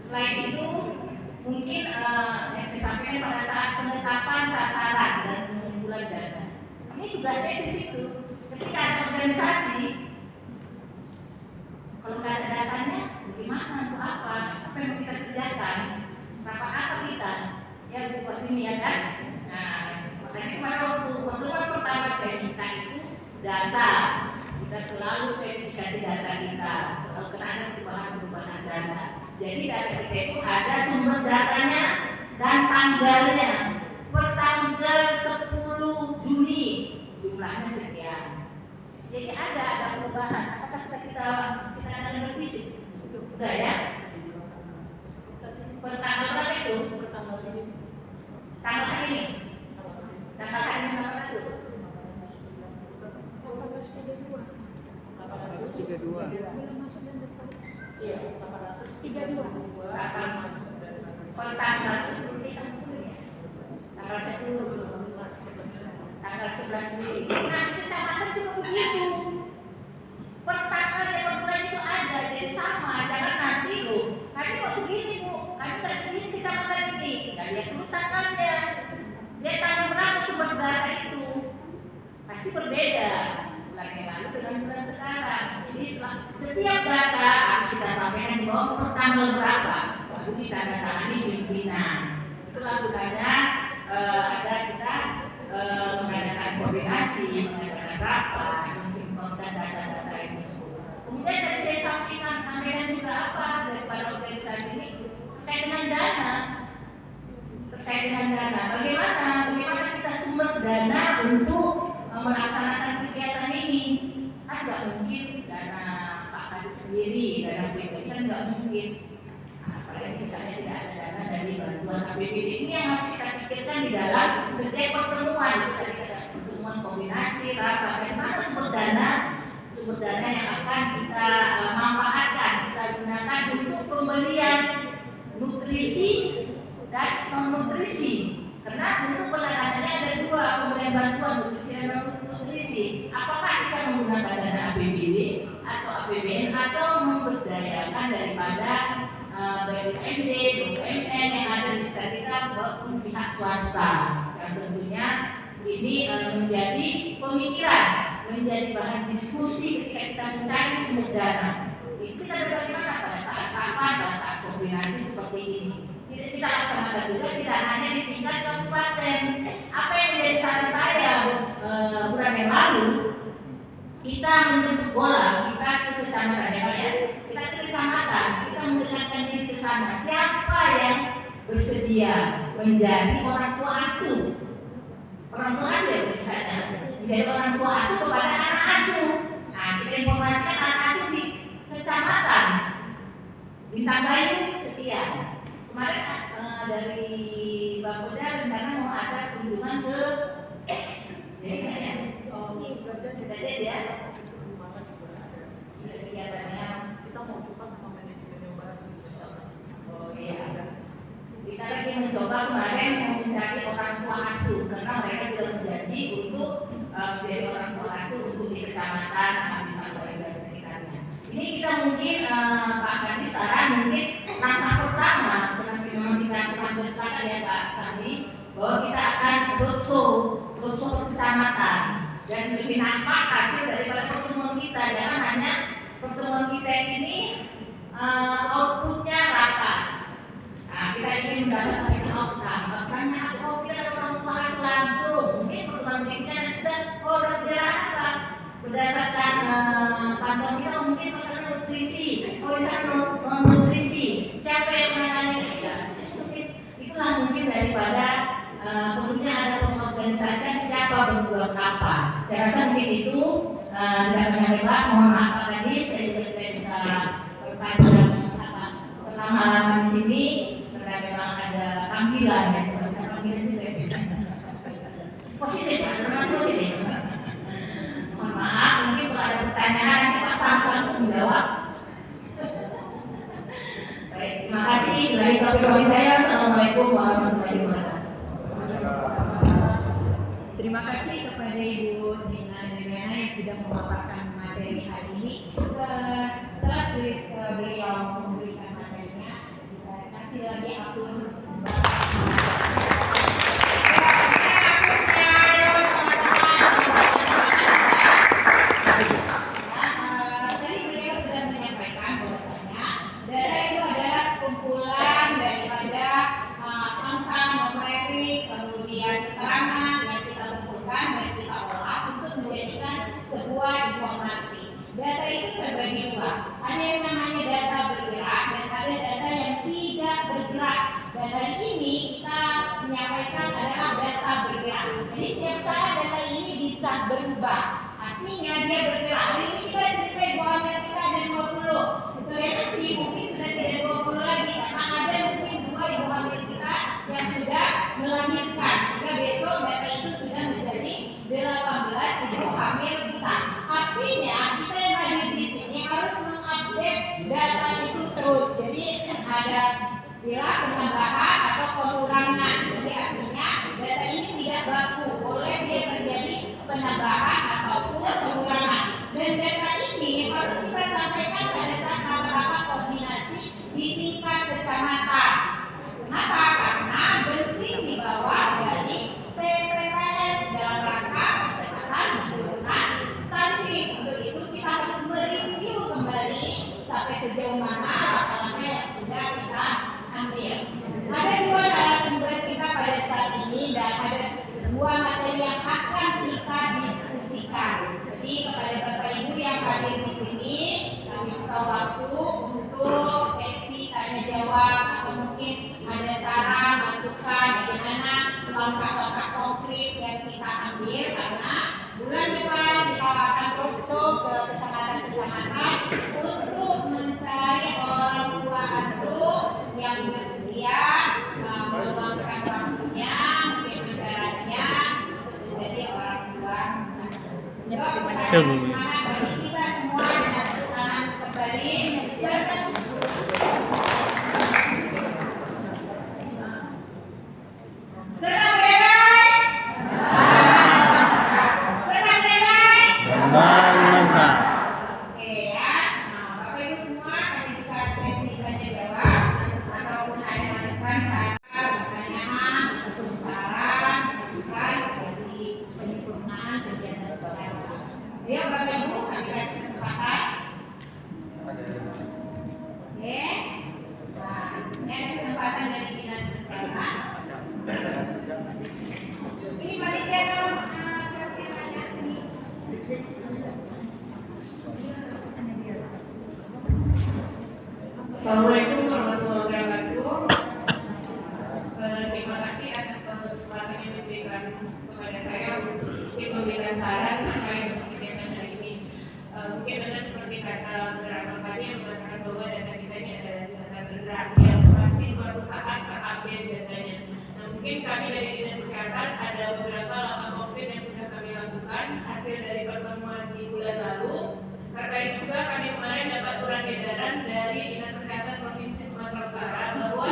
selain itu, mungkin yang saya sampaikan pada saat penetapan sasaran dan pengumpulan data. Ini tugasnya di situ. Ketika ada organisasi, kalau nggak ada datanya, bagaimana untuk apa? Apa yang mau kita kerjakan? Rapat apa kita? Ya buat ini ya kan? Nah, makanya kemarin waktu pertama saya minta itu data. Kita selalu verifikasi data kita, selalu ada perubahan data. Jadi data kita itu ada sumber datanya dan tanggalnya. Per tanggal 10 Juni jumlahnya sekian. Jadi ada perubahan. Apakah sudah kita ada revisi? Sudah ya? Per tanggal berapa itu? Per tanggal ini. Tanggal ini. Tanggal ini 832. Iya, 832. Per tanggal 10 ya. Tanggal 10. Tanggal 11 Mei. Nah, kecamatan juga begitu. Per tanggal dan per bulan itu ada, jadi sama. Jangan nanti loh. Kami kok segini Bu, kami nggak segini kecamatan ini. Ya lihat dulu tanggalnya. Lihat tanggal berapa sumber data itu. Pasti berbeda. Bulan yang lalu dengan bulan sekarang. Jadi setiap data harus kita sampaikan di bawah per tanggal berapa. Baru ditandatangani pimpinan. Itulah gunanya ada kita mengadakan koordinasi, mengadakan rapat, mensinkronkan data-data itu semua. Kemudian tadi saya sampaikan juga apa daripada organisasi ini terkait dengan dana. Bagaimana kita sumber dana untuk melaksanakan kegiatan ini? Kan nggak mungkin dana Pak Kadis sendiri, dana pribadi kan nggak mungkin. Apalagi misalnya tidak ada dana dari bantuan APBD, ini yang harus kita pikirkan di dalam setiap pertemuan. Itu tadi kata pertemuan koordinasi, rapat, dan mana sumber dana yang akan kita manfaatkan, kita gunakan untuk pembelian nutrisi dan non nutrisi. Karena untuk penanganannya ada dua, pemberian bantuan nutrisi dan non nutrisi. Apakah kita menggunakan dana APBD atau APBN atau memberdayakan daripada BUMD, BUMN yang ada di sekitar kita maupun pihak swasta, yang tentunya ini menjadi pemikiran, menjadi bahan diskusi ketika kita mencari sumber dana. Itu kita bagaimana pada saat rapat, pada saat koordinasi seperti ini. Kita laksanakan juga tidak hanya di tingkat kabupaten. Apa yang menjadi saran saya bulan yang lalu, kita menjemput bola, kita ke kecamatan ya Pak ya. Kita ke kecamatan, kita mendekatkan diri ke sana. Siapa yang bersedia menjadi orang tua asuh? Orang tua asuh ya misalnya, menjadi orang tua asuh kepada anak asuh. Nah, kita informasikan anak asuh di kecamatan. Ditambahin setia. Kemarin dari Bapeda rencana mau ada kunjungan ke desa ya. Jadi ya. Kegiatannya Kita mau buka sama manajemen yang baru. oh iya. Kita lagi mencoba kemarin mau mencari orang tua asuh karena mereka sudah berjanji untuk menjadi orang tua asuh untuk di kecamatan Habitat dan sekitarnya. Ini kita mungkin Pak Kadis saran mungkin langkah pertama karena memang kita telah bersepakat ya Pak Sandi bahwa kita akan roadshow ke kecamatan dan lebih nampak hasil daripada pertemuan kita. Jangan hanya pertemuan kita ini outputnya rapat. Nah, kita ingin mendapat sampai ke outcome. Outcome-nya apa? Kita ada orang tua langsung. Mungkin pertemuan berikutnya nanti udah bicara apa? Berdasarkan pantauan kita mungkin masalah nutrisi, non nutrisi. Siapa yang menangani kita? Itulah mungkin daripada tentunya ada pengorganisasian siapa berbuat apa. Saya rasa mungkin itu tidak menyampaikan. Mohon maaf Pak Kadis, saya juga tidak bisa berpanjang lama-lama di sini karena memang ada panggilan ya, bukan panggilan juga ya. Positif, termasuk positif. Mohon maaf, mungkin kalau ada pertanyaan nanti Pak Sampo langsung menjawab. Baik, terima kasih. Billahi taufiq wal hidayah. Assalamualaikum warahmatullahi wabarakatuh. Terima kasih kepada Ibu Nina Adriana yang sudah memaparkan materi hari ini. Setelah beliau memberikan materinya, kita kasih lagi aplaus. Tadi beliau sudah menyampaikan bahwasanya data itu adalah kumpulan daripada angka numerik, kemudian keterangan yang kita kumpulkan dan kita olah untuk menjadikan sebuah informasi. Data itu terbagi dua. Ada yang namanya data bergerak dan ada data yang tidak bergerak. Dan hari ini kita menyampaikan adalah data bergerak. Jadi setiap saat data ini bisa berubah. Artinya dia bergerak. Hari ini kita cerita Ibu Hamil kita ada 20. Sore nanti mungkin sudah tidak 20 lagi karena ada mungkin 2 Ibu Hamil kita yang sudah melahirkan. Sehingga besok data itu sudah menjadi 18 Ibu Hamil kita. Artinya kita yang hadir di sini harus mengupdate data itu terus. Jadi ada bila penambahan atau pengurangan. Jadi artinya data ini tidak baku. Boleh dia terjadi penambahan ataupun pengurangan. Dan data ini harus kita sampaikan pada saat rapat koordinasi di tingkat kecamatan. Kenapa? Karena penting di bawah dari TPPS dalam rangka percepatan penurunan stunting. Untuk itu kita harus mereview kembali sampai sejauh mana langkah-langkah yang sudah kita ambil. Ada 2 narasumber kita pada saat ini dan ada 2 materi yang akan kita diskusikan. Jadi kepada Bapak Ibu yang hadir di sini, langkah-langkah konkret yang kita ambil karena bulan depan kita akan fokus ke kecamatan-kecamatan untuk mencari orang tua asuh yang bersedia meluangkan waktunya, mungkin anggarannya untuk menjadi orang tua asuh. Coba kita semangat bagi kita semua dengan tepuk tangan kembali. Senang bebek? Senang bebek? Mantap. Oke ya. Nah, Bapak Ibu semua kami buka sesi tanya jawab ataupun ada masukan, saran, pertanyaan ataupun saran, masukan dari penyempurnaan kegiatan kita. Ayo Bapak Ibu kami kasih kesempatan. Oke. Nah, ini ada kesempatan dari Dinas Kesehatan. Ini panitia dalam kasih tanya ini. Assalamualaikum warahmatullahi wabarakatuh. Terima kasih atas kesempatan yang diberikan kepada saya untuk sedikit memberikan saran terkait kegiatan hari ini. Mungkin benar seperti kata moderator tadi yang mengatakan bahwa data kita ini adalah data beneran yang pasti suatu saat terupdate datanya. Nah, mungkin kami dari Dinas Kesehatan ada beberapa langkah konkret yang sudah kami lakukan hasil dari pertemuan di bulan lalu. Terkait juga kami kemarin dapat surat edaran dari Dinas Kesehatan Provinsi Sumatera Utara bahwa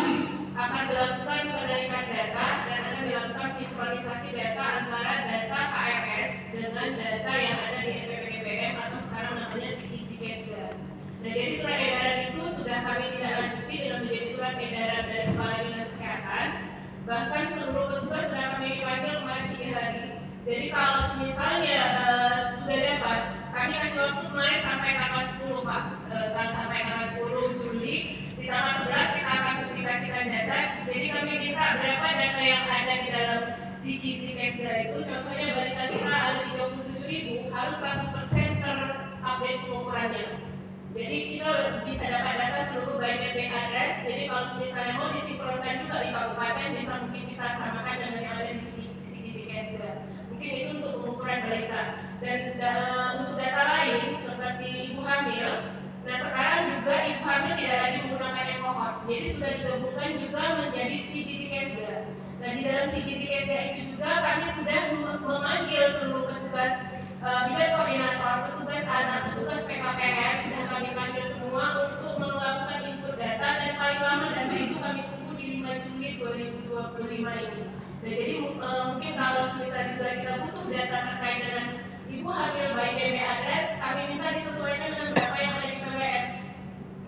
akan dilakukan penarikan data dan akan dilakukan sinkronisasi data antara data KRS dengan data yang ada di EPPKPM atau sekarang namanya CKSGA. Nah, jadi surat edaran itu sudah kami tindak lanjuti dengan menjadi surat edaran dari Kepala Dinas Kesehatan. Bahkan seluruh petugas sudah kami panggil kemarin 3 hari. Jadi kalau misalnya sudah dapat, kami kasih waktu kemarin sampai tanggal 10 Pak, sampai tanggal 10 Juli. Di tanggal 11 kita akan publikasikan data. Jadi kami minta berapa data yang ada di dalam CKSGA itu. Contohnya balita kita ada 37.000, harus 100% terupdate pengukurannya. Jadi kita bisa dapat data seluruh by IP address. Jadi kalau misalnya mau disinkronkan juga di kabupaten, bisa mungkin kita samakan dengan yang ada di CKSGA. Mungkin itu untuk pengukuran balita. Dan untuk data lain seperti ibu hamil, nah sekarang juga ibu hamil tidak lagi menggunakan ekohort. Jadi sudah digabungkan juga menjadi CKSGA. Nah di dalam CKSGA itu juga kami sudah memanggil seluruh petugas bidang koordinator, petugas anak, petugas PKPR sudah kami panggil semua untuk melakukan input data dan paling lama data itu kami tunggu di 5 Juli 2025 ini. Nah jadi mungkin kalau misalnya juga kita butuh data terkait dengan ibu hamil by IP address, kami minta disesuaikan dengan berapa yang ada di PWS.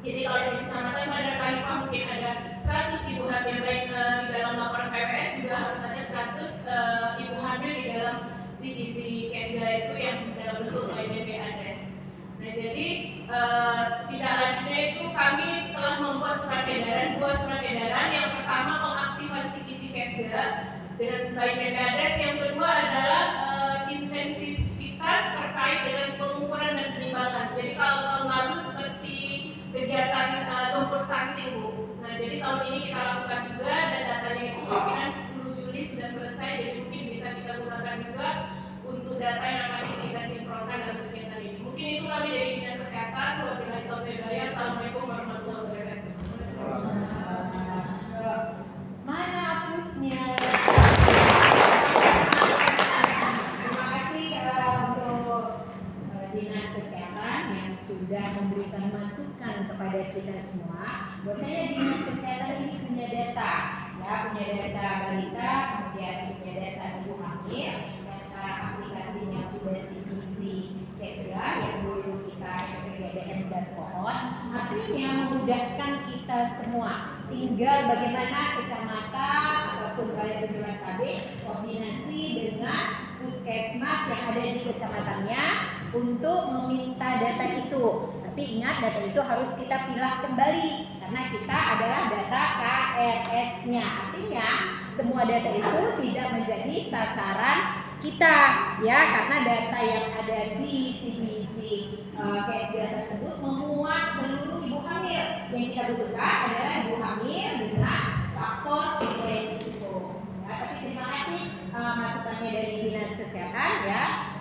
Jadi kalau di kecamatan pada Kalipah mungkin ada 100 ibu hamil baik di dalam laporan PWS, juga harus ada 100 ibu hamil di dalam CKSGA itu yang dalam bentuk by IP address. Nah jadi tidak lanjutnya itu kami telah membuat surat edaran, 2 surat edaran. Yang pertama pengaktifan CKSGA dengan by IP address, yang kedua adalah intensivitas terkait dengan pengukuran dan penimbangan. Jadi kalau tahun lalu seperti kegiatan gempur stunting Bu. Nah jadi tahun ini kita lakukan juga dan datanya itu kemungkinan 10 Juli sudah selesai. Jadi mungkin bisa kita gunakan juga untuk data yang akan kita sinkronkan dalam kegiatan ini. Mungkin itu kami dari Dinas Kesehatan. Wabillahi taufiq wal hidayah. Assalamualaikum warahmatullahi wabarakatuh. Mana hapusnya? Terima kasih untuk Dinas Kesehatan yang sudah memberikan masukan kepada kita semua. Bahwasanya Dinas Kesehatan ini punya data, ya, punya data balita, kemudian punya data ibu hamil, dan sekarang aplikasinya sudah CKSGA yang dulu kita PPKDM dan kohort. Artinya memudahkan kita semua. Tinggal bagaimana kecamatan ataupun balai benjolan KB koordinasi dengan puskesmas yang ada di kecamatannya untuk meminta data itu. Tapi ingat, data itu harus kita pilah kembali karena kita adalah data KRS-nya. Artinya semua data itu tidak menjadi sasaran kita, ya, karena data yang ada di CKSGA tersebut memuat seluruh ibu hamil. Yang kita butuhkan adalah ibu hamil dengan faktor resiko. Ya, tapi terima kasih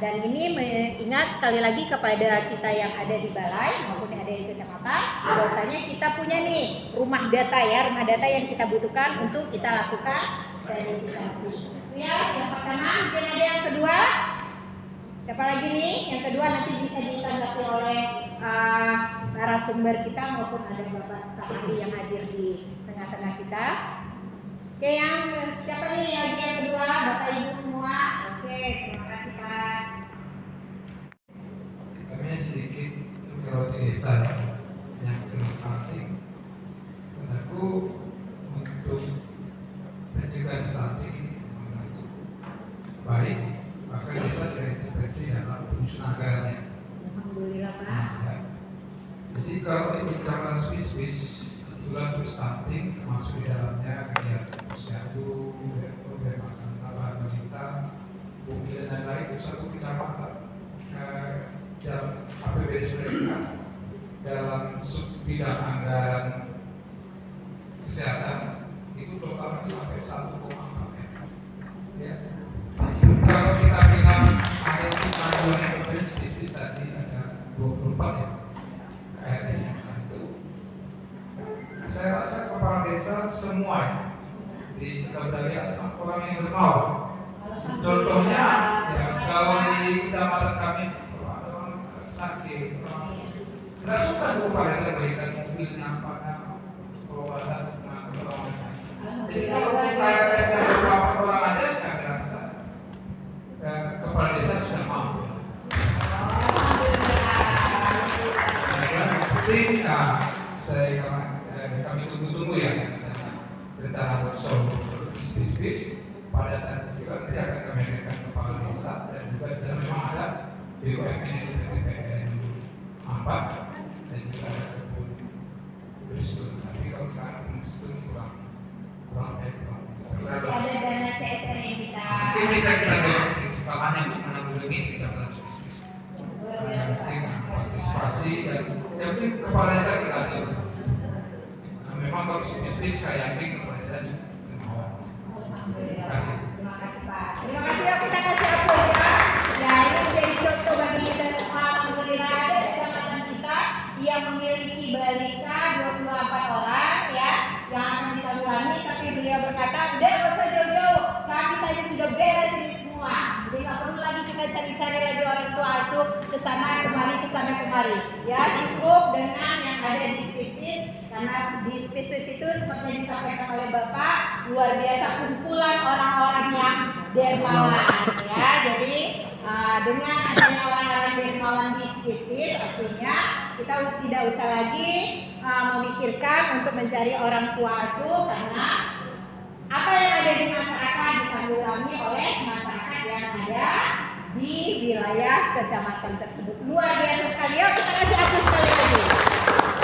Dan ini mengingat sekali lagi kepada kita yang ada di balai maupun yang ada di kecamatan, bahwasanya kita punya nih rumah data ya, rumah data yang kita butuhkan untuk kita lakukan verifikasi. Ya, yang pertama, mungkin ada yang kedua. Siapa lagi nih? Yang kedua nanti bisa ditanggapi oleh narasumber kita maupun ada Bapak staf ahli yang hadir di tengah-tengah kita. Oke, yang siapa nih lagi yang kedua? Bapak Ibu semua. Oke, terima kasih Pak. Kami sedikit menyoroti desa yang belum stunting. Aku untuk pencegahan stunting ini memang cukup baik, bahkan desa sudah intervensi dalam penyusunan anggarannya. Alhamdulillah Pak. Ya. Jadi kalau di kecamatan Swiss kebetulan untuk stunting termasuk di dalamnya kegiatan posyandu, program makan tambahan balita, bumi dan lain-lain itu satu kecamatan dalam APBD mereka dalam sub bidang anggaran kesehatan itu totalnya sampai 1,4 M. Ya. Jadi kalau kita bilang ada di tanggungan yang spesifik tadi ada 24 ya. KRS itu saya rasa kepala desa semua ya, di Sukabumi adalah orang yang dermawan. Contohnya ya kalau di kecamatan kami kalau ada orang sakit, orang tidak suka tuh kepala desa berikan mobilnya pada pengobatan pertolongan. Jadi kalau KRS ada beberapa orang aja nggak terasa kepala desa sudah mampu. Penting kami tunggu-tunggu ya rencana workshop bis pada saat itu juga nanti akan kami hadirkan kepala desa dan juga di sana memang ada BUMN itu PTPN 4 dan juga ada kebun beristur. Tapi kalau sekarang beristur kurang baik. Ada dana CSR yang kita. Mungkin bisa kita dorong situ kapan yang menanggulangi di kecamatan Swiss. Yang penting partisipasi dan yang penting kepala desa kita ada. Memang kalau bis kayak ini kepala desa juga. Terima kasih. Terima kasih Pak. Terima kasih ya, kita kasih aplaus ya. Ya, ini menjadi contoh bagi kita semua. Alhamdulillah ada kecamatan kita yang memiliki balita 24 orang ya yang akan ditanggulangi, tapi beliau berkata udah gak usah jauh-jauh, kami saja sudah beres ini semua. Jadi nggak perlu lagi kita cari-cari lagi orang tua asuh kesana kemari ya, cukup dengan yang ada di spesies. Karena di spesies itu seperti yang disampaikan oleh Bapak, luar biasa kumpulan orang-orang yang dermawan ya. Jadi dengan adanya orang-orang dermawan di spesies, artinya kita tidak usah lagi memikirkan untuk mencari orang tua asuh, karena apa yang ada di masyarakat ditanggulangi oleh masyarakat yang ada di wilayah kecamatan tersebut. Luar biasa sekali ya, kita kasih aplaus sekali lagi.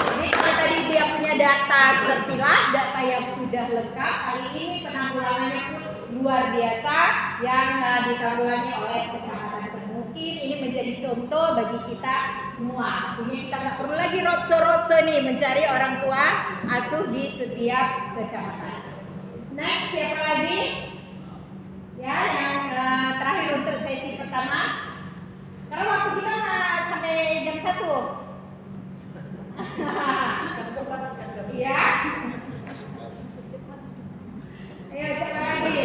Jadi kalau tadi dia punya data terpilah, data yang sudah lengkap, kali ini penanggulangannya pun luar biasa yang ditanggulangi oleh kecamatan. Mungkin ini menjadi contoh bagi kita semua. Artinya kita nggak perlu lagi roadshow nih mencari orang tua asuh di setiap kecamatan. Next, siapa lagi? Ya, yang terakhir untuk sesi pertama. Karena waktu kita sampai jam 1. Iya. Ayo, siapa lagi?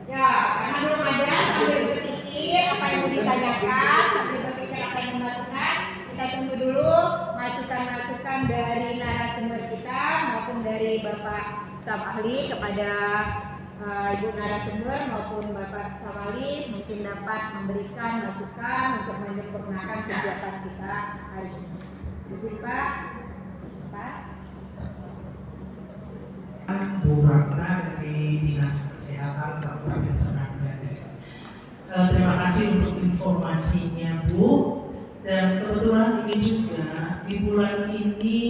Ya, karena belum ada, sambil berpikir apa yang mau ditanyakan, sambil berpikir apa yang dimasukkan, kita tunggu dulu masukan-masukan dari narasumber kita maupun dari Bapak staf ahli kepada Ibu narasumber maupun Bapak staf ahli mungkin dapat memberikan masukan untuk menyempurnakan kegiatan kita hari ini. Izin Pak. Bu Ratna dari Dinas Kesehatan Kabupaten Seragen. Terima kasih untuk informasinya Bu. Dan kebetulan ini juga di bulan ini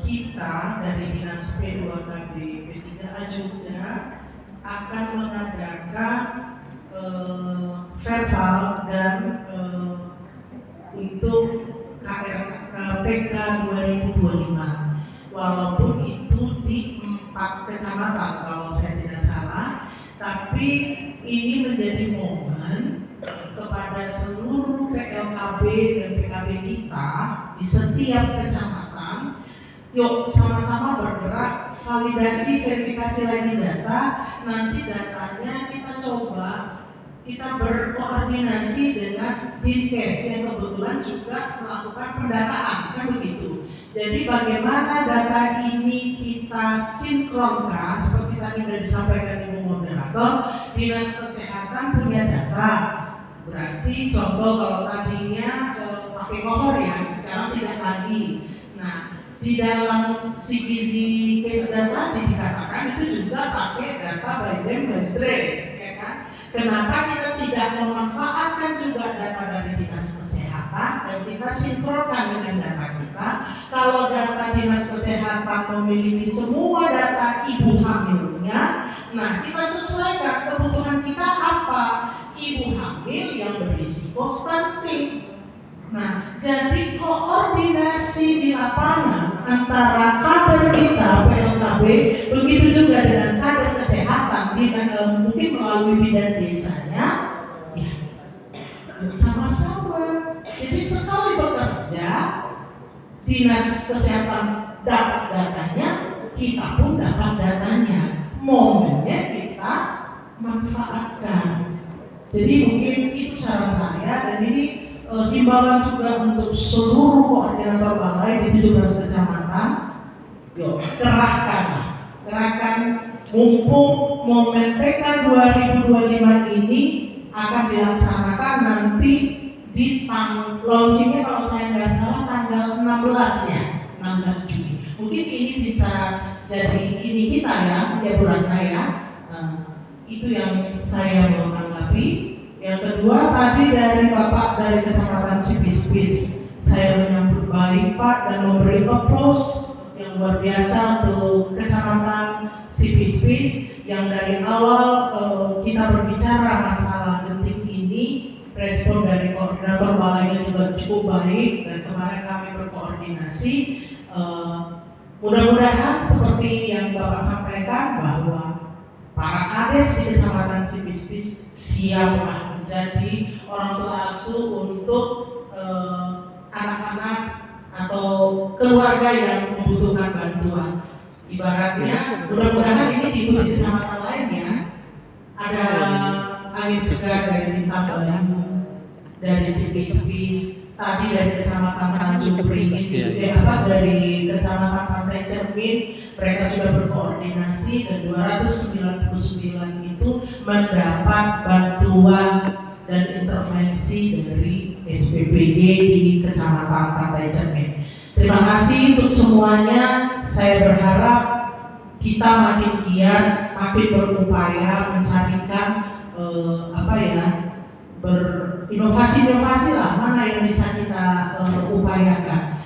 kita dari Dinas P2KB P3A juga akan mengadakan verbal dan untuk PK 2025. Walaupun itu di 4 kecamatan kalau saya tidak salah, tapi ini menjadi momen kepada seluruh PLKB dan PKB kita di setiap kecamatan. Yuk sama-sama bergerak, validasi, verifikasi lagi data. Nanti datanya kita coba, kita berkoordinasi dengan Dinkes yang kebetulan juga melakukan pendataan, kan begitu. Jadi bagaimana data ini kita sinkronkan, seperti tadi sudah disampaikan Ibu Moderator, Dinas Kesehatan punya data. Berarti contoh kalau tadinya pakai kohor ya, sekarang tidak lagi. Nah, di dalam CGZ case data dikatakan itu juga pakai data by name by trace, ya kan? Kenapa kita tidak memanfaatkan juga data dari Dinas Kesehatan dan kita sinkronkan dengan data kita? Kalau data Dinas Kesehatan memiliki semua data ibu hamilnya, nah kita sesuaikan kebutuhan kita apa? Ibu hamil yang berisiko stunting. Nah, jadi koordinasi di lapangan antara kader kita PLKB, begitu juga dengan kader kesehatan, mungkin melalui bidan desanya, ya sama-sama. Jadi sekali bekerja, Dinas Kesehatan dapat datanya, kita pun dapat datanya. Momennya kita manfaatkan. Jadi mungkin itu saran saya, dan ini himbauan juga untuk seluruh koordinator balai di 17 kecamatan. Yuk, kerahkan mumpung momen PK 2025 ini akan dilaksanakan nanti di launchingnya kalau saya nggak salah tanggal 16 ya, 16 Juni. Mungkin ini bisa jadi ini kita ya Bu Ratna ya. Itu yang saya mau tanggapi. Yang kedua tadi dari Bapak dari Kecamatan Sipispis, saya menyambut baik Pak dan memberi applause yang luar biasa untuk Kecamatan Sipispis yang dari awal kita berbicara masalah genting ini, respon dari koordinator balainya juga cukup baik dan kemarin kami berkoordinasi. Mudah-mudahan seperti yang Bapak sampaikan bahwa para kades di Kecamatan Sipispis siaplah menjadi orang tua asuh untuk anak-anak atau keluarga yang membutuhkan bantuan. Ibaratnya, mudah-mudahan ini diikuti kecamatan lainnya. Ada angin segar dari Bintang Bayu, dari Sipispis, tadi dari Kecamatan Tanjung Beringin, dari Kecamatan Pantai Cermin. Mereka sudah berkoordinasi dan 299 itu mendapat bantuan dan intervensi dari SPPD di Kecamatan Pantai Cermin. Terima kasih untuk semuanya. Saya berharap kita makin giat, makin berupaya mencarikan berinovasi-inovasi lah mana yang bisa kita upayakan.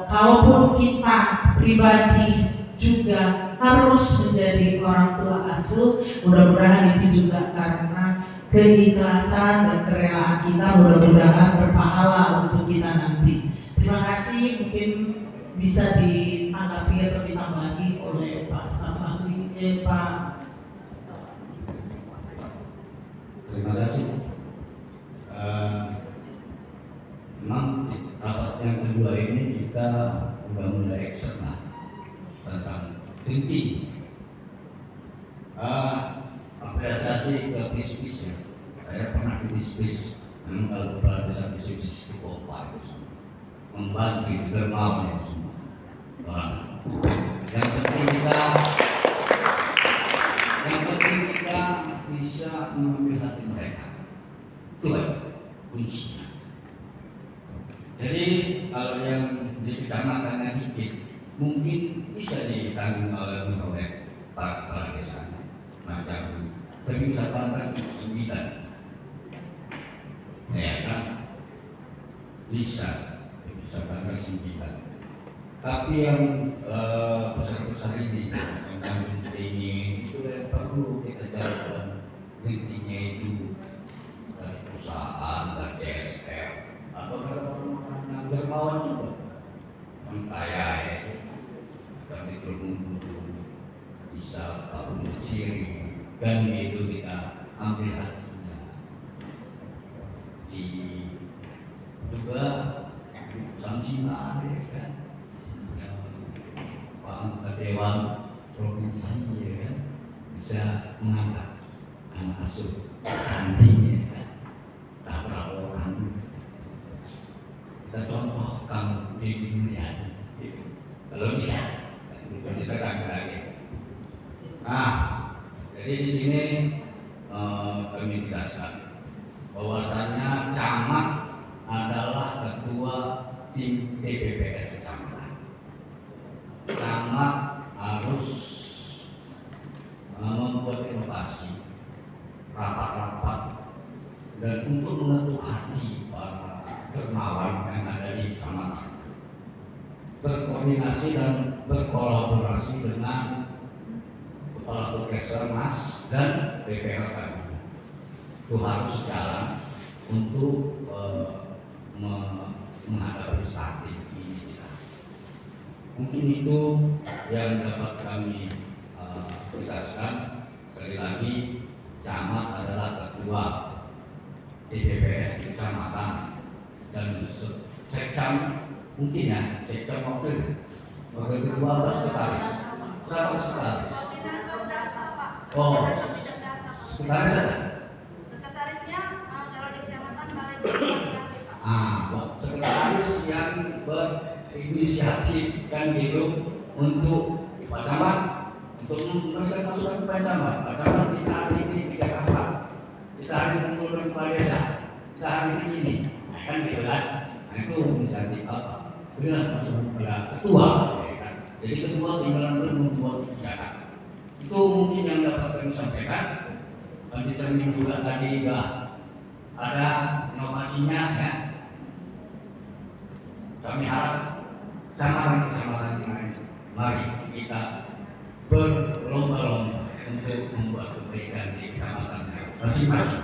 Kalaupun kita pribadi juga harus menjadi orang tua asuh, mudah-mudahan itu juga karena keikhlasan dan kerelaan kita, mudah-mudahan berpahala untuk kita nanti. Terima kasih, mungkin bisa ditanggapi atau ditambahi oleh Pak Staf Ahli, Pak. Terima kasih. Memang rapat yang kedua ini kita sudah mulai eksternal tentang genting. Apresiasi ke Pispis ya. Saya pernah di Pispis. Memang kalau kepala desa Pispis itu apa itu semua membantu dermawan itu semua orang. Yang penting kita bisa mengambil hati mereka. Itu kuncinya. Jadi kalau yang di kecamatannya dikit, mungkin bisa ditanggung oleh para kepala desa macam tapi bisa pantang 9, ya kan? Bisa pantang 9. Tapi yang besar-besar ini, yang Tanjung Beringin itu yang perlu kita cari intinya itu dari perusahaan, dari CSR atau dari orang-orang yang dermawan juga, yang kaya ya, tapi tertentu bisa tahun siri kan itu kita ambil hatinya. Di juga Samsina ya kan, Pak Anggota Dewan Provinsi ya kan, bisa mengangkat anak asuh santri ya kan, tak berapa orang. Kita contohkan di dunia gitu. Kalau bisa, bisa lagi. Nah, jadi di sini kami jelaskan bahwasanya camat adalah ketua tim TPPS kecamatan. Camat harus membuat inovasi, rapat-rapat, dan untuk mengetuk hati para dermawan yang ada di kecamatan, berkoordinasi dan berkolaborasi dengan Kepala Puskesmas dan BPH kami. Itu harus jalan untuk menghadapi statik ini kita. Mungkin itu yang dapat kami jelaskan. Sekali lagi, camat adalah ketua TPPS di kecamatan dan sekcam mungkin ya, sekcam wakil kedua sekretaris. Siapa sekretaris? Oh, sekretaris ada? Sekretarisnya kalau di kecamatan paling sekretaris yang berinisiatif kan gitu untuk Pak Camat, untuk memberikan masukan kepada Camat. Pak Camat, kita hari ini tidak apa, kita hari ini mengumpulkan kepala desa, kita hari ini kan gitu kan. Nah itu inisiatif apa? Berilah masukan kepada ketua, ya kan? Jadi ketua tinggal membuat kebijakan. Itu mungkin yang dapat kami sampaikan. Nanti cermin juga tadi ada inovasinya ya. Kami harap kecamatan yang lain, mari kita berlomba-lomba untuk membuat kebaikan di kecamatan masing-masing.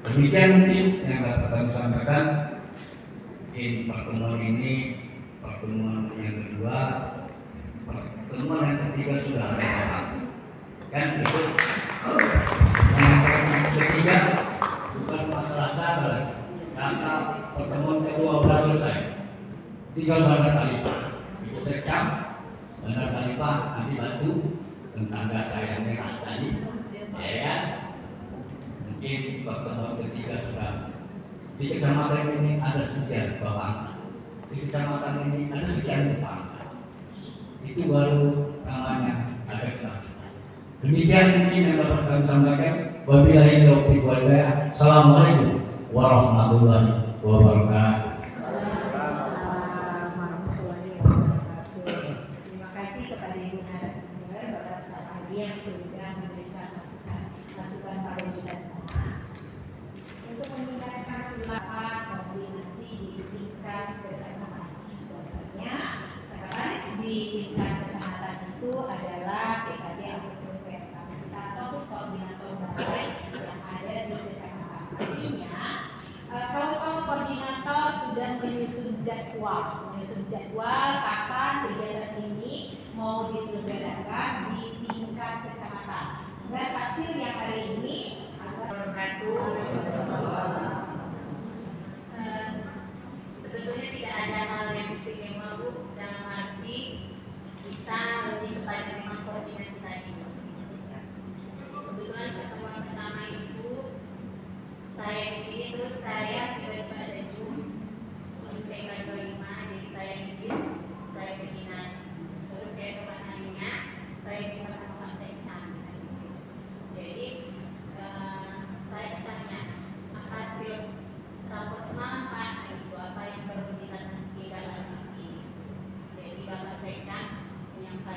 Demikian mungkin yang dapat kami sampaikan. Mungkin pertemuan ini pertemuan yang kedua, pertemuan yang ketiga sudah ada kan itu. Yang ketiga bukan masalah data lagi, data pertemuan kedua selesai. Tinggal Bandar Talipah, ikut sekcam Bandar Talipah nanti bantu tentang data yang merah tadi, ya kan? Mungkin pertemuan ketiga sudah. Di kecamatan ini ada sekian bapak, di kecamatan ini ada sekian bapak. Itu baru namanya ada kelanjutan. Demikian mungkin yang dapat kami sampaikan. Wabillahi taufiq wal hidayah. Assalamualaikum warahmatullahi wabarakatuh. yang sudah memberikan masukan pada kita semua untuk meningkatkan koordinasi di tingkat kecamatan. Biasanya sekretaris di tingkat kecamatan itu adalah PKD atau koordinator balai yang ada di kecamatan. Artinya kalau koordinator sudah menyusun jadwal kapan kegiatan ini mau diselenggarakan di tingkat kecamatan. Dan hasil yang hari ini sebetulnya tidak ada hal yang istimewa Bu, dalam arti kita lebih kepada memang koordinasi tadi. Kebetulan pertemuan pertama itu saya di sini, terus saya tiba-tiba ada Zoom untuk tanggal 25, jadi saya bikin, saya ke dinas, terus saya ke Pak Haninya, saya jumpa sama Pak Sekcam. Jadi saya tanya apa hasil rapor semalam Pak, itu apa yang perlu kita lanjutkan. Jadi Bapak Sekcam menyampaikan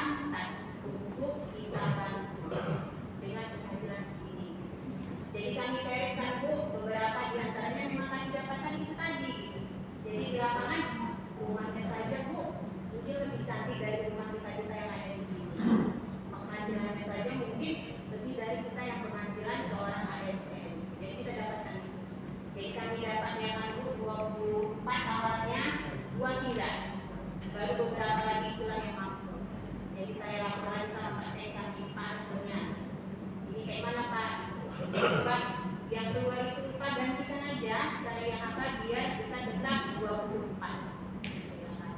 pantas untuk kita bantu dengan penghasilan segini. Jadi kami peretkan Bu, beberapa di antaranya memang kami dapatkan itu tadi. Jadi di lapangan rumahnya saja Bu, mungkin lebih cantik dari rumah kita yang ada di sini. Penghasilannya saja mungkin lebih dari kita yang penghasilan seorang ASN. Jadi kita dapatkan itu. Jadi kami dapatnya kan Bu 24 awalnya, 2 tidak. Baru beberapa lagi itulah yang mampu. Jadi saya laporan sama Pak Sekam di Pak sebenarnya. Ini kayak mana Pak? Bukan yang keluar itu Pak gantikan aja cari yang apa biar kita tetap 24.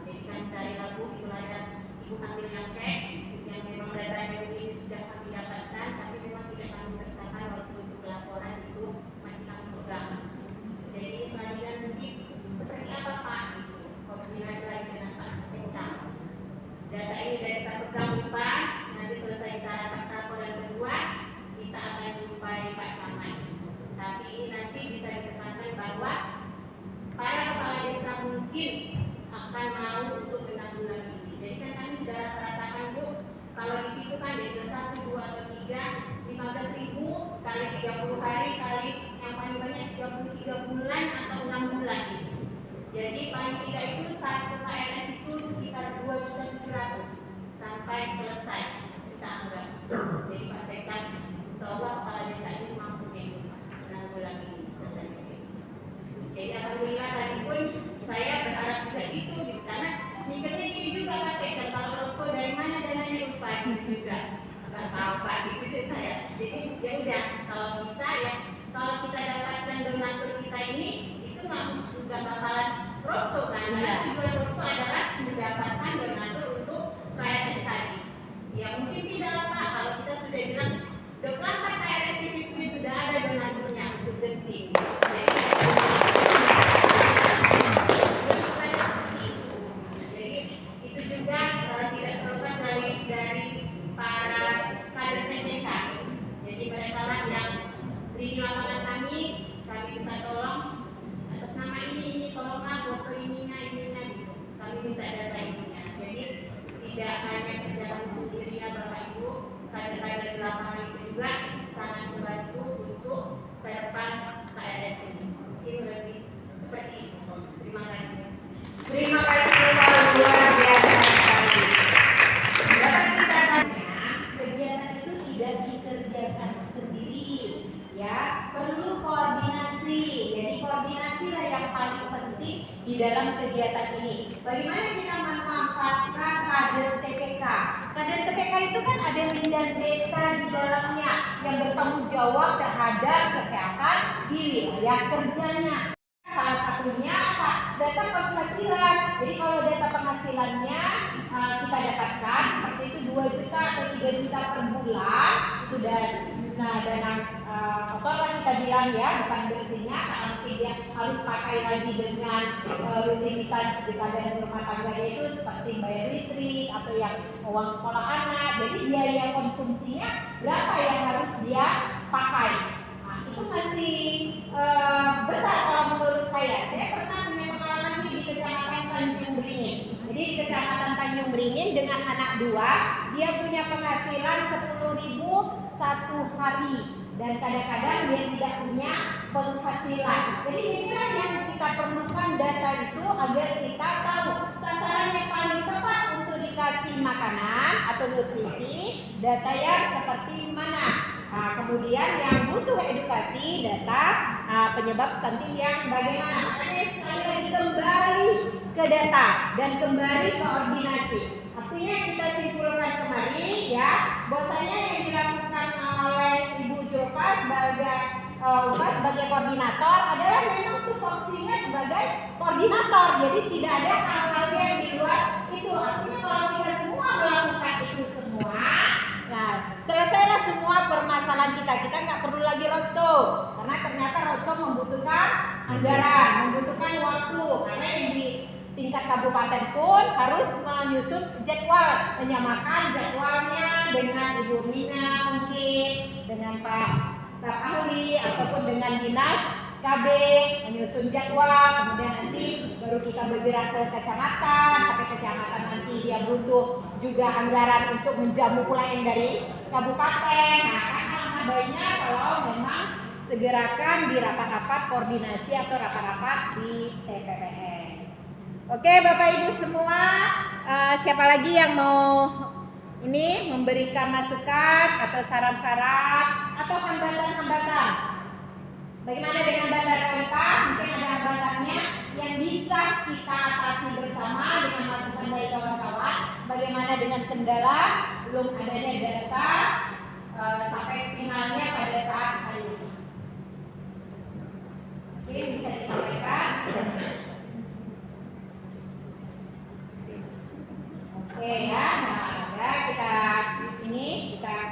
Jadi kan cari lagu itu ada ibu hamil yang kek yang memang datanya ini sudah kami dapatkan tapi memang tidak kami sertakan waktu untuk laporan itu masih kami pegang. Jadi selanjutnya nanti seperti apa Pak? Koordinasi lagi dengan Pak Sekam. Data ini dari kita pegang Pak, nanti selesai kita rapat laporan kedua kita akan jumpai Pak Camat. Tapi ini nanti bisa ditekankan bahwa para kepala desa mungkin akan mau untuk menanggulangi ini. Jadi kan kami sudah rata-ratakan Bu, kalau di situ kan desa 1, 2 atau 3, 15.000 kali 30 hari kali yang paling banyak 33 bulan atau 6 bulan gitu. Jadi paling tidak itu satu KRS itu sekitar 2.700.000 sampai selesai kita anggap. Jadi Pak Sekam, insya Allah kepala desa ini mampu menanggulangi ini. Jadi alhamdulillah tadi pun saya berharap juga gitu karena mikirnya gini juga Pak Sekam, kalau Rokso dari mana dananya lupa juga nggak tahu Pak gitu deh saya. Jadi ya udah kalau bisa ya kalau kita dapatkan donatur kita ini itu nggak bakalan Rokso kan, karena tujuan Rokso adalah mendapatkan donatur untuk KRS tadi. Ya mungkin tidak Pak kalau kita sudah bilang 24 KRS ini sudah ada donaturnya untuk genting. Jadi itu juga tidak terlepas dari para kader PPK. Jadi mereka lah yang lini lapangan kami minta tolong atas nama ini tolonglah foto ininya gitu. Kami minta data ininya. Jadi tidak hanya kerja kami sendiri ya Bapak Ibu, kader-kader di lapangan itu juga sangat membantu untuk depan KRS ini. Mungkin lebih seperti itu. Terima kasih. Terima kasih Pak, luar biasa sekali. Dapat kita tanya, kegiatan itu tidak dikerjakan sendiri, ya perlu koordinasi. Jadi koordinasi lah yang paling penting di dalam kegiatan ini. Bagaimana kita memanfaatkan kader TPK? Kader TPK itu kan ada bidan desa di dalamnya yang bertanggung jawab terhadap kesehatan di wilayah kerjanya. Salah satunya apa? Data penghasilan. Jadi kalau data penghasilannya kita dapatkan seperti itu 2 juta atau 3 juta per bulan itu dana apa kita bilang ya bukan bersihnya karena mungkin dia harus pakai lagi dengan rutinitas di badan rumah tangga itu seperti bayar listrik atau yang uang sekolah anak. Jadi biaya konsumsinya berapa yang harus dia pakai? Itu masih besar kalau menurut saya. Saya pernah punya pengalaman di Kecamatan Tanjung Beringin. Jadi di Kecamatan Tanjung Beringin dengan anak 2, dia punya penghasilan 10.000 satu hari dan kadang-kadang dia tidak punya penghasilan. Jadi inilah yang kita perlukan data itu agar kita tahu sasaran yang paling tepat untuk dikasih makanan atau nutrisi, data yang seperti mana. Kemudian yang butuh edukasi data penyebab stunting yang bagaimana. Makanya sekali lagi kembali ke data dan kembali ke koordinasi. Artinya kita simpulkan kembali ya, bahwasanya yang dilakukan oleh Ibu Julfa sebagai koordinator adalah memang tupoksinya sebagai koordinator. Jadi tidak ada hal-hal yang di luar itu. Artinya kalau kita semua melakukan itu semua, nah selesailah semua permasalahan kita. Kita nggak perlu lagi roadshow karena ternyata roadshow membutuhkan anggaran, membutuhkan waktu. Karena yang di tingkat kabupaten pun harus menyusun jadwal, menyamakan jadwalnya dengan Ibu Mina mungkin, dengan Pak staf ahli ataupun dengan dinas KB, menyusun jadwal, kemudian nanti baru kita bergerak ke kecamatan, sampai kecamatan nanti dia butuh juga anggaran untuk menjamu pula yang dari kabupaten. Nah, kan alangkah baiknya kalau memang segerakan di rapat-rapat koordinasi atau rapat-rapat di TPPS. Oke, Bapak Ibu semua, siapa lagi yang mau ini memberikan masukan atau saran-saran atau hambatan-hambatan? Bagaimana dengan Bandar Kalipah? Mungkin ada hambatannya yang bisa kita atasi bersama dengan masukan dari kawan-kawan. Bagaimana dengan kendala belum adanya data sampai finalnya pada saat hari ini? Mungkin bisa disampaikan. Oke ya, nah kita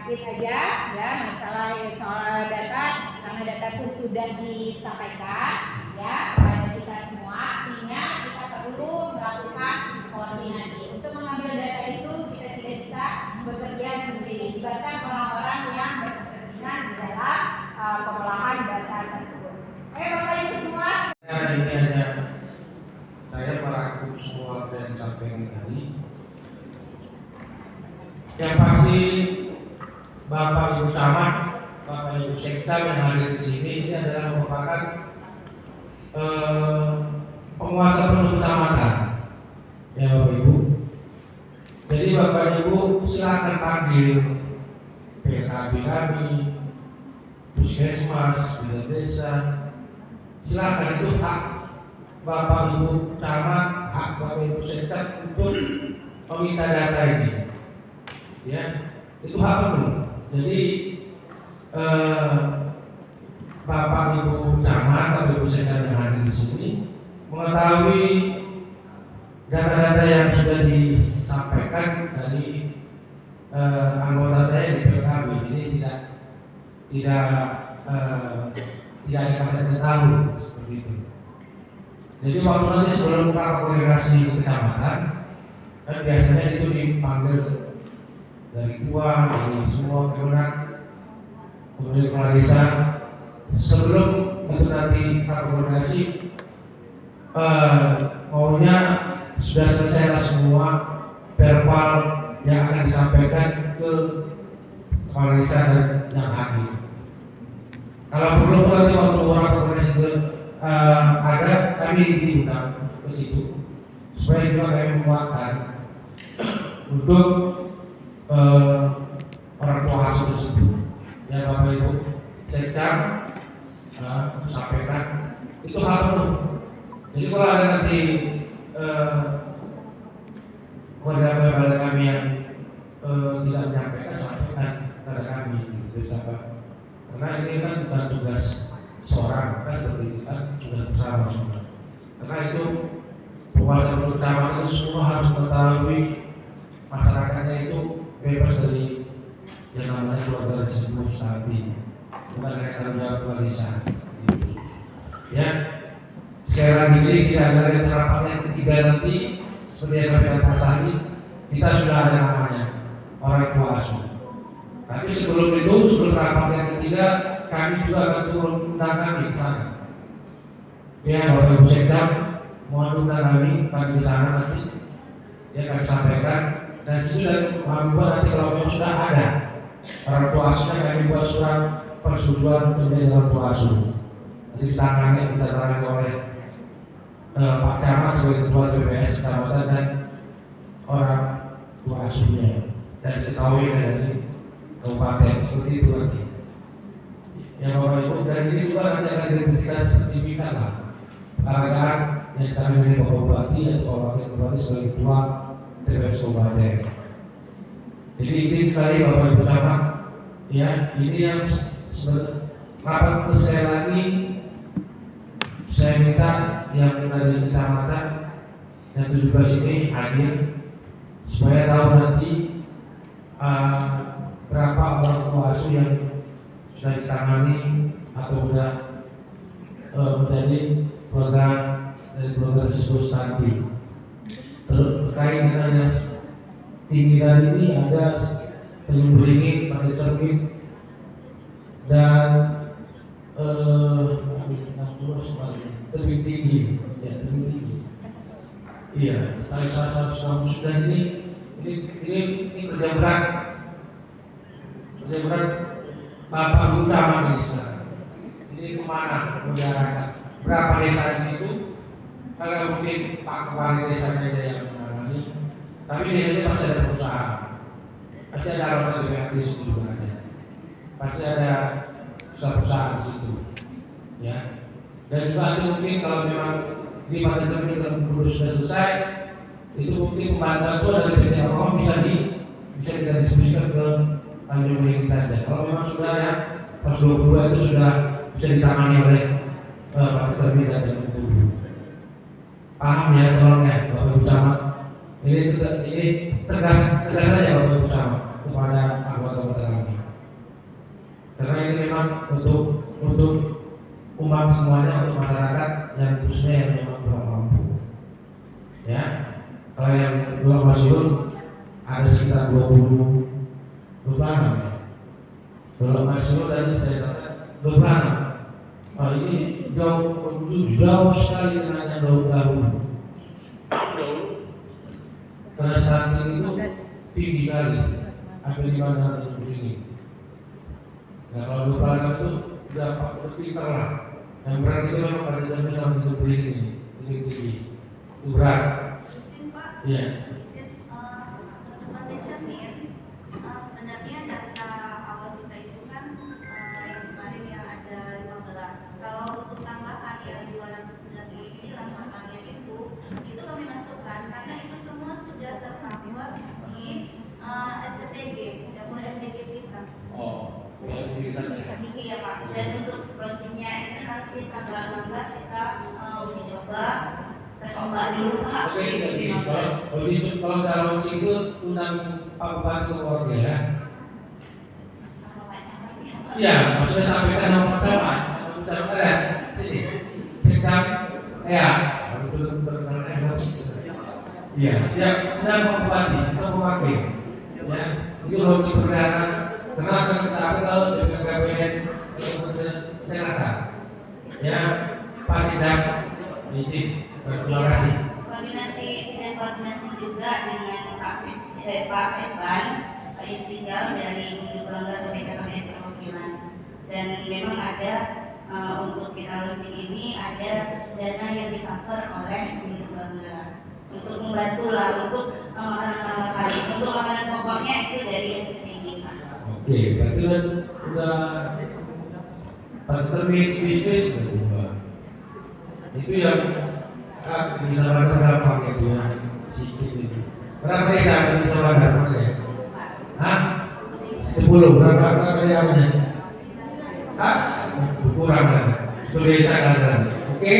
keep aja ya masalah soal data, karena data pun sudah disampaikan ya kepada kita semua. Artinya kita perlu melakukan koordinasi. Untuk mengambil data itu kita tidak bisa bekerja sendiri. Bahkan orang-orang yang berkepentingan di dalam pengolahan data tersebut. Oke Bapak Ibu semua. Nah, ini hanya saya merangkum semua yang disampaikan tadi. Yang pasti Bapak Ibu Camat, Bapak Ibu Sekda yang hadir di sini ini adalah merupakan penguasa penuh kecamatan, ya Bapak Ibu. Jadi Bapak Ibu silakan panggil PKB kami, Puskesmas, Bidan Desa, silakan, itu hak Bapak Ibu Camat, hak Bapak Ibu Sekda untuk meminta data ini. Ya, itu hak penuh. Jadi Bapak Ibu Camat, Bapak Ibu Sekda yang hadir di sini mengetahui data-data yang sudah disampaikan dari anggota saya di PKB ini tidak ada kata tahu seperti itu. Jadi waktu nanti sebelum rapat koordinasi di kecamatan, kan biasanya itu dipanggil dari tua, dari semua kemenang, kemudian kepala desa. Sebelum itu nanti rapat koordinasi, maunya sudah selesai semua verbal yang akan disampaikan ke kepala desa dan yang hadir. Kalau perlu nanti waktu rapat koordinasi ada, kami diundang ke situ supaya juga kami menguatkan untuk orang tua asuh tersebut. Ya Bapak Ibu Sekda sampaikan itu hal penuh. Jadi kalau ada nanti koordinator kami yang tidak menyampaikan, sampaikan kepada kami gitu, karena ini kan bukan tugas seorang, kan seperti itu kan sudah bersama semua. Karena itu penguasa kecamatan itu semua harus mengetahui masyarakatnya itu bebas dari yang namanya keluarga resiko nanti, bukan hanya tanggung jawab kepala desa. Ya, sekali lagi ini tidak ada rapat yang ketiga nanti seperti yang kami pasari, kita sudah ada namanya orang tua asuh. Tapi sebelum itu, sebelum rapat yang ketiga, kami juga akan turun undang kami ke sana. Ya Bapak Ibu Sekda, mohon undang kami di sana nanti, ya kami sampaikan. Dan sudah kami buat nanti kalau memang sudah ada orang tua asuhnya, kami buat surat persetujuan untuk menjadi orang tua asuh. Nanti ditangani oleh Pak Camat sebagai ketua TPS kecamatan dan orang tua asuhnya, dan diketahui dari kabupaten seperti itu nanti. Ya Bapak Ibu, dan ini juga nanti akan diberikan sertifikat lah penghargaan yang kami dari Bapak Bupati atau Wakil Bupati sebagai ketua TPS Kabupaten. Jadi itu sekali Bapak Ibu Camat, ya ini yang rapat sekali lagi saya minta yang dari kecamatan yang 17 ini hadir supaya tahu nanti berapa orang tua asuh yang sudah ditangani atau sudah menjadi keluarga dari keluarga tersebut nanti. Terkait dengan yang pinggiran ini ada penyembelih, pakai cermin dan Iya, sekali 169 ini kerja berat Bapak utama ini sekarang. Ini kemana mau diarahkan? Berapa desa di situ? Kalau mungkin Pak Kepala desanya aja yang menangani, tapi di sini pasti ada perusahaan, pasti ada orang dari BHD di situ juga ada, pasti ada perusahaan di situ, ya. Dan juga nanti mungkin kalau memang ini pada cermin dan sudah selesai, itu mungkin pembantu dari PT Alkohol bisa kita diskusikan ke Tanjung Priok saja. Kalau memang sudah ya 122 itu sudah bisa ditangani oleh Pak Cermin dan Ibu. Paham ya, tolong ya Bapak Ibu Camat. Ini tegas saja Bapak Ibu Camat kepada anggota kami. Karena ini memang untuk umat semuanya, untuk masyarakat yang khususnya yang memang kurang mampu. Ya, kalau yang belum masuk ada sekitar 26 ya. Belum masuk tadi saya kata 26. Oh, ini jauh sekali dengan yang dahulu. Karena saat itu tinggi kali, hampir 500 tinggi. Nah kalau 26 itu udah 40 meter lah. Yang berat itu memang pada jamnya sama itu ini tinggi. Itu berat. Iya. Untuk cermin, sebenarnya data awal kita itu kan yang kemarin yang ada 15. Kalau untuk tambahan yang 299 totalnya itu kami masukkan karena itu semua sudah tercover di SPTG, dapur MPG kita. Oh, Iya Pak. Dan untuk launchingnya itu nanti tanggal 16 kita uji coba. Tes ombak dulu Pak. Oke, kalau dalam launching itu undang Pak Bupati keluarga ya. Iya, maksudnya sampaikan sama Pak Camat. Camat ada sini. Sekam, ya. Iya, siap. Undang Pak Bupati untuk memakai. Ya, itu launching perdana. Karena kita tahu dengan KPN kesehatan. Ya, Pak Sidang, izin. Terima kasih. Koordinasi juga dengan Pak Sekban, Pak Isrijal dari Bumi Bangga BPKM Perwakilan. Dan memang ada untuk kita launching ini ada dana yang di-cover oleh Bumi Bangga untuk membantu lah untuk makanan tambahan. Untuk makanan pokoknya itu dari SPTG. Oke, berarti udah bisnis udah. Itu yang bisa berdampak ya dia sedikit itu. Berapa desa bisa berdampak ya? Hah? 10 berapa karyawannya? Hah? Kurang kan? 1 desa kan? Oke?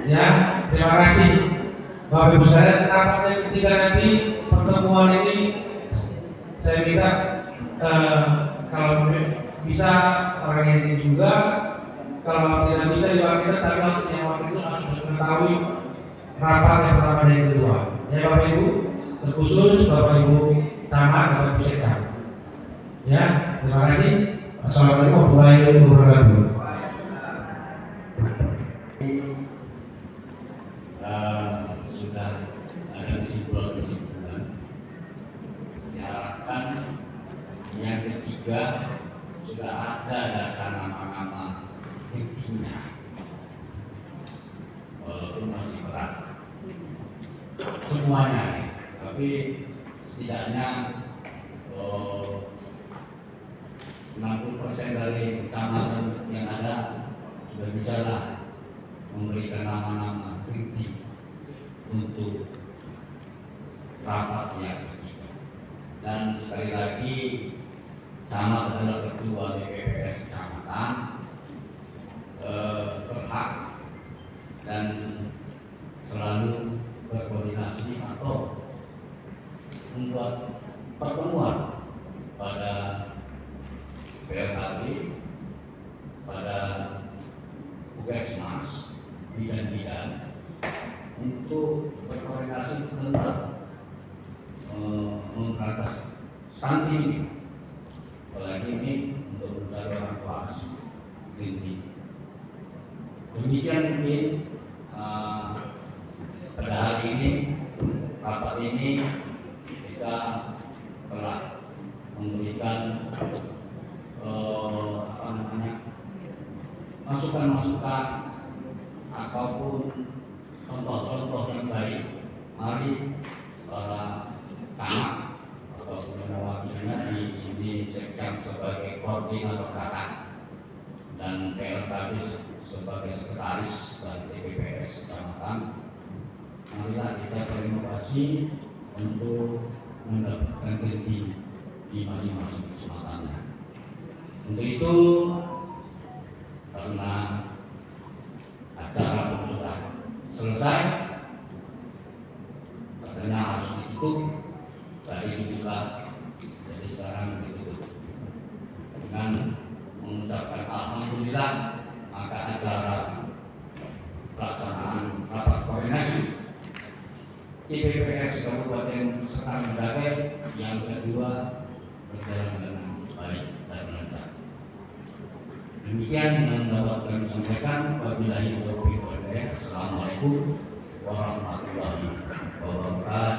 Ya, terima kasih. Bapak Ibu sekalian, rapat yang ketiga nanti pertemuan ini saya minta kalau bisa orang ini juga, kalau tidak bisa diwakilkan, tapi untuk yang wakil itu harus mengetahui rapat yang pertama dan yang kedua. Ya Bapak Ibu, terkhusus Bapak Ibu Camat, Bapak Ibu Sekam. Ya, terima kasih. Assalamualaikum warahmatullahi wabarakatuh. Sudah ada kesimpulan. Diharapkan yang ketiga sudah ada data nama-nama intinya, walaupun masih berat semuanya, tapi setidaknya 60% dari kecamatan yang ada sudah bisa lah memberikan nama-nama inti untuk rapat yang ketiga. Dan sekali lagi, camat adalah ketua DPPS kecamatan, berhak dan selalu berkoordinasi atau membuat pertemuan pada PLHB, pada Puskesmas, bidan-bidan untuk berkoordinasi tentang memberantas stunting, apalagi ini untuk mencari orang tua asuh inti. Demikian mungkin pada hari ini, rapat ini kita telah memberikan masukan-masukan ataupun contoh-contoh yang baik. Mari para camat ataupun wakilnya di sini Sekcam sebagai koordinator data dan PLKB sebagai sekretaris dari TPPS kecamatan. Marilah kita berinovasi untuk mendapatkan ganti di masing-masing kecamatannya. Untuk itu, karena acara pun sudah selesai, katanya harus ditutup, tadi dibuka, jadi sekarang ditutup. Dengan mengucapkan alhamdulillah, maka acara pelaksanaan rapat koordinasi TPPS Kabupaten Serang Bedagai yang kedua berjalan dengan baik dan lancar. Demikian yang dapat kami sampaikan. Wabillahi taufiq wal hidayah. Assalamualaikum warahmatullahi wabarakatuh.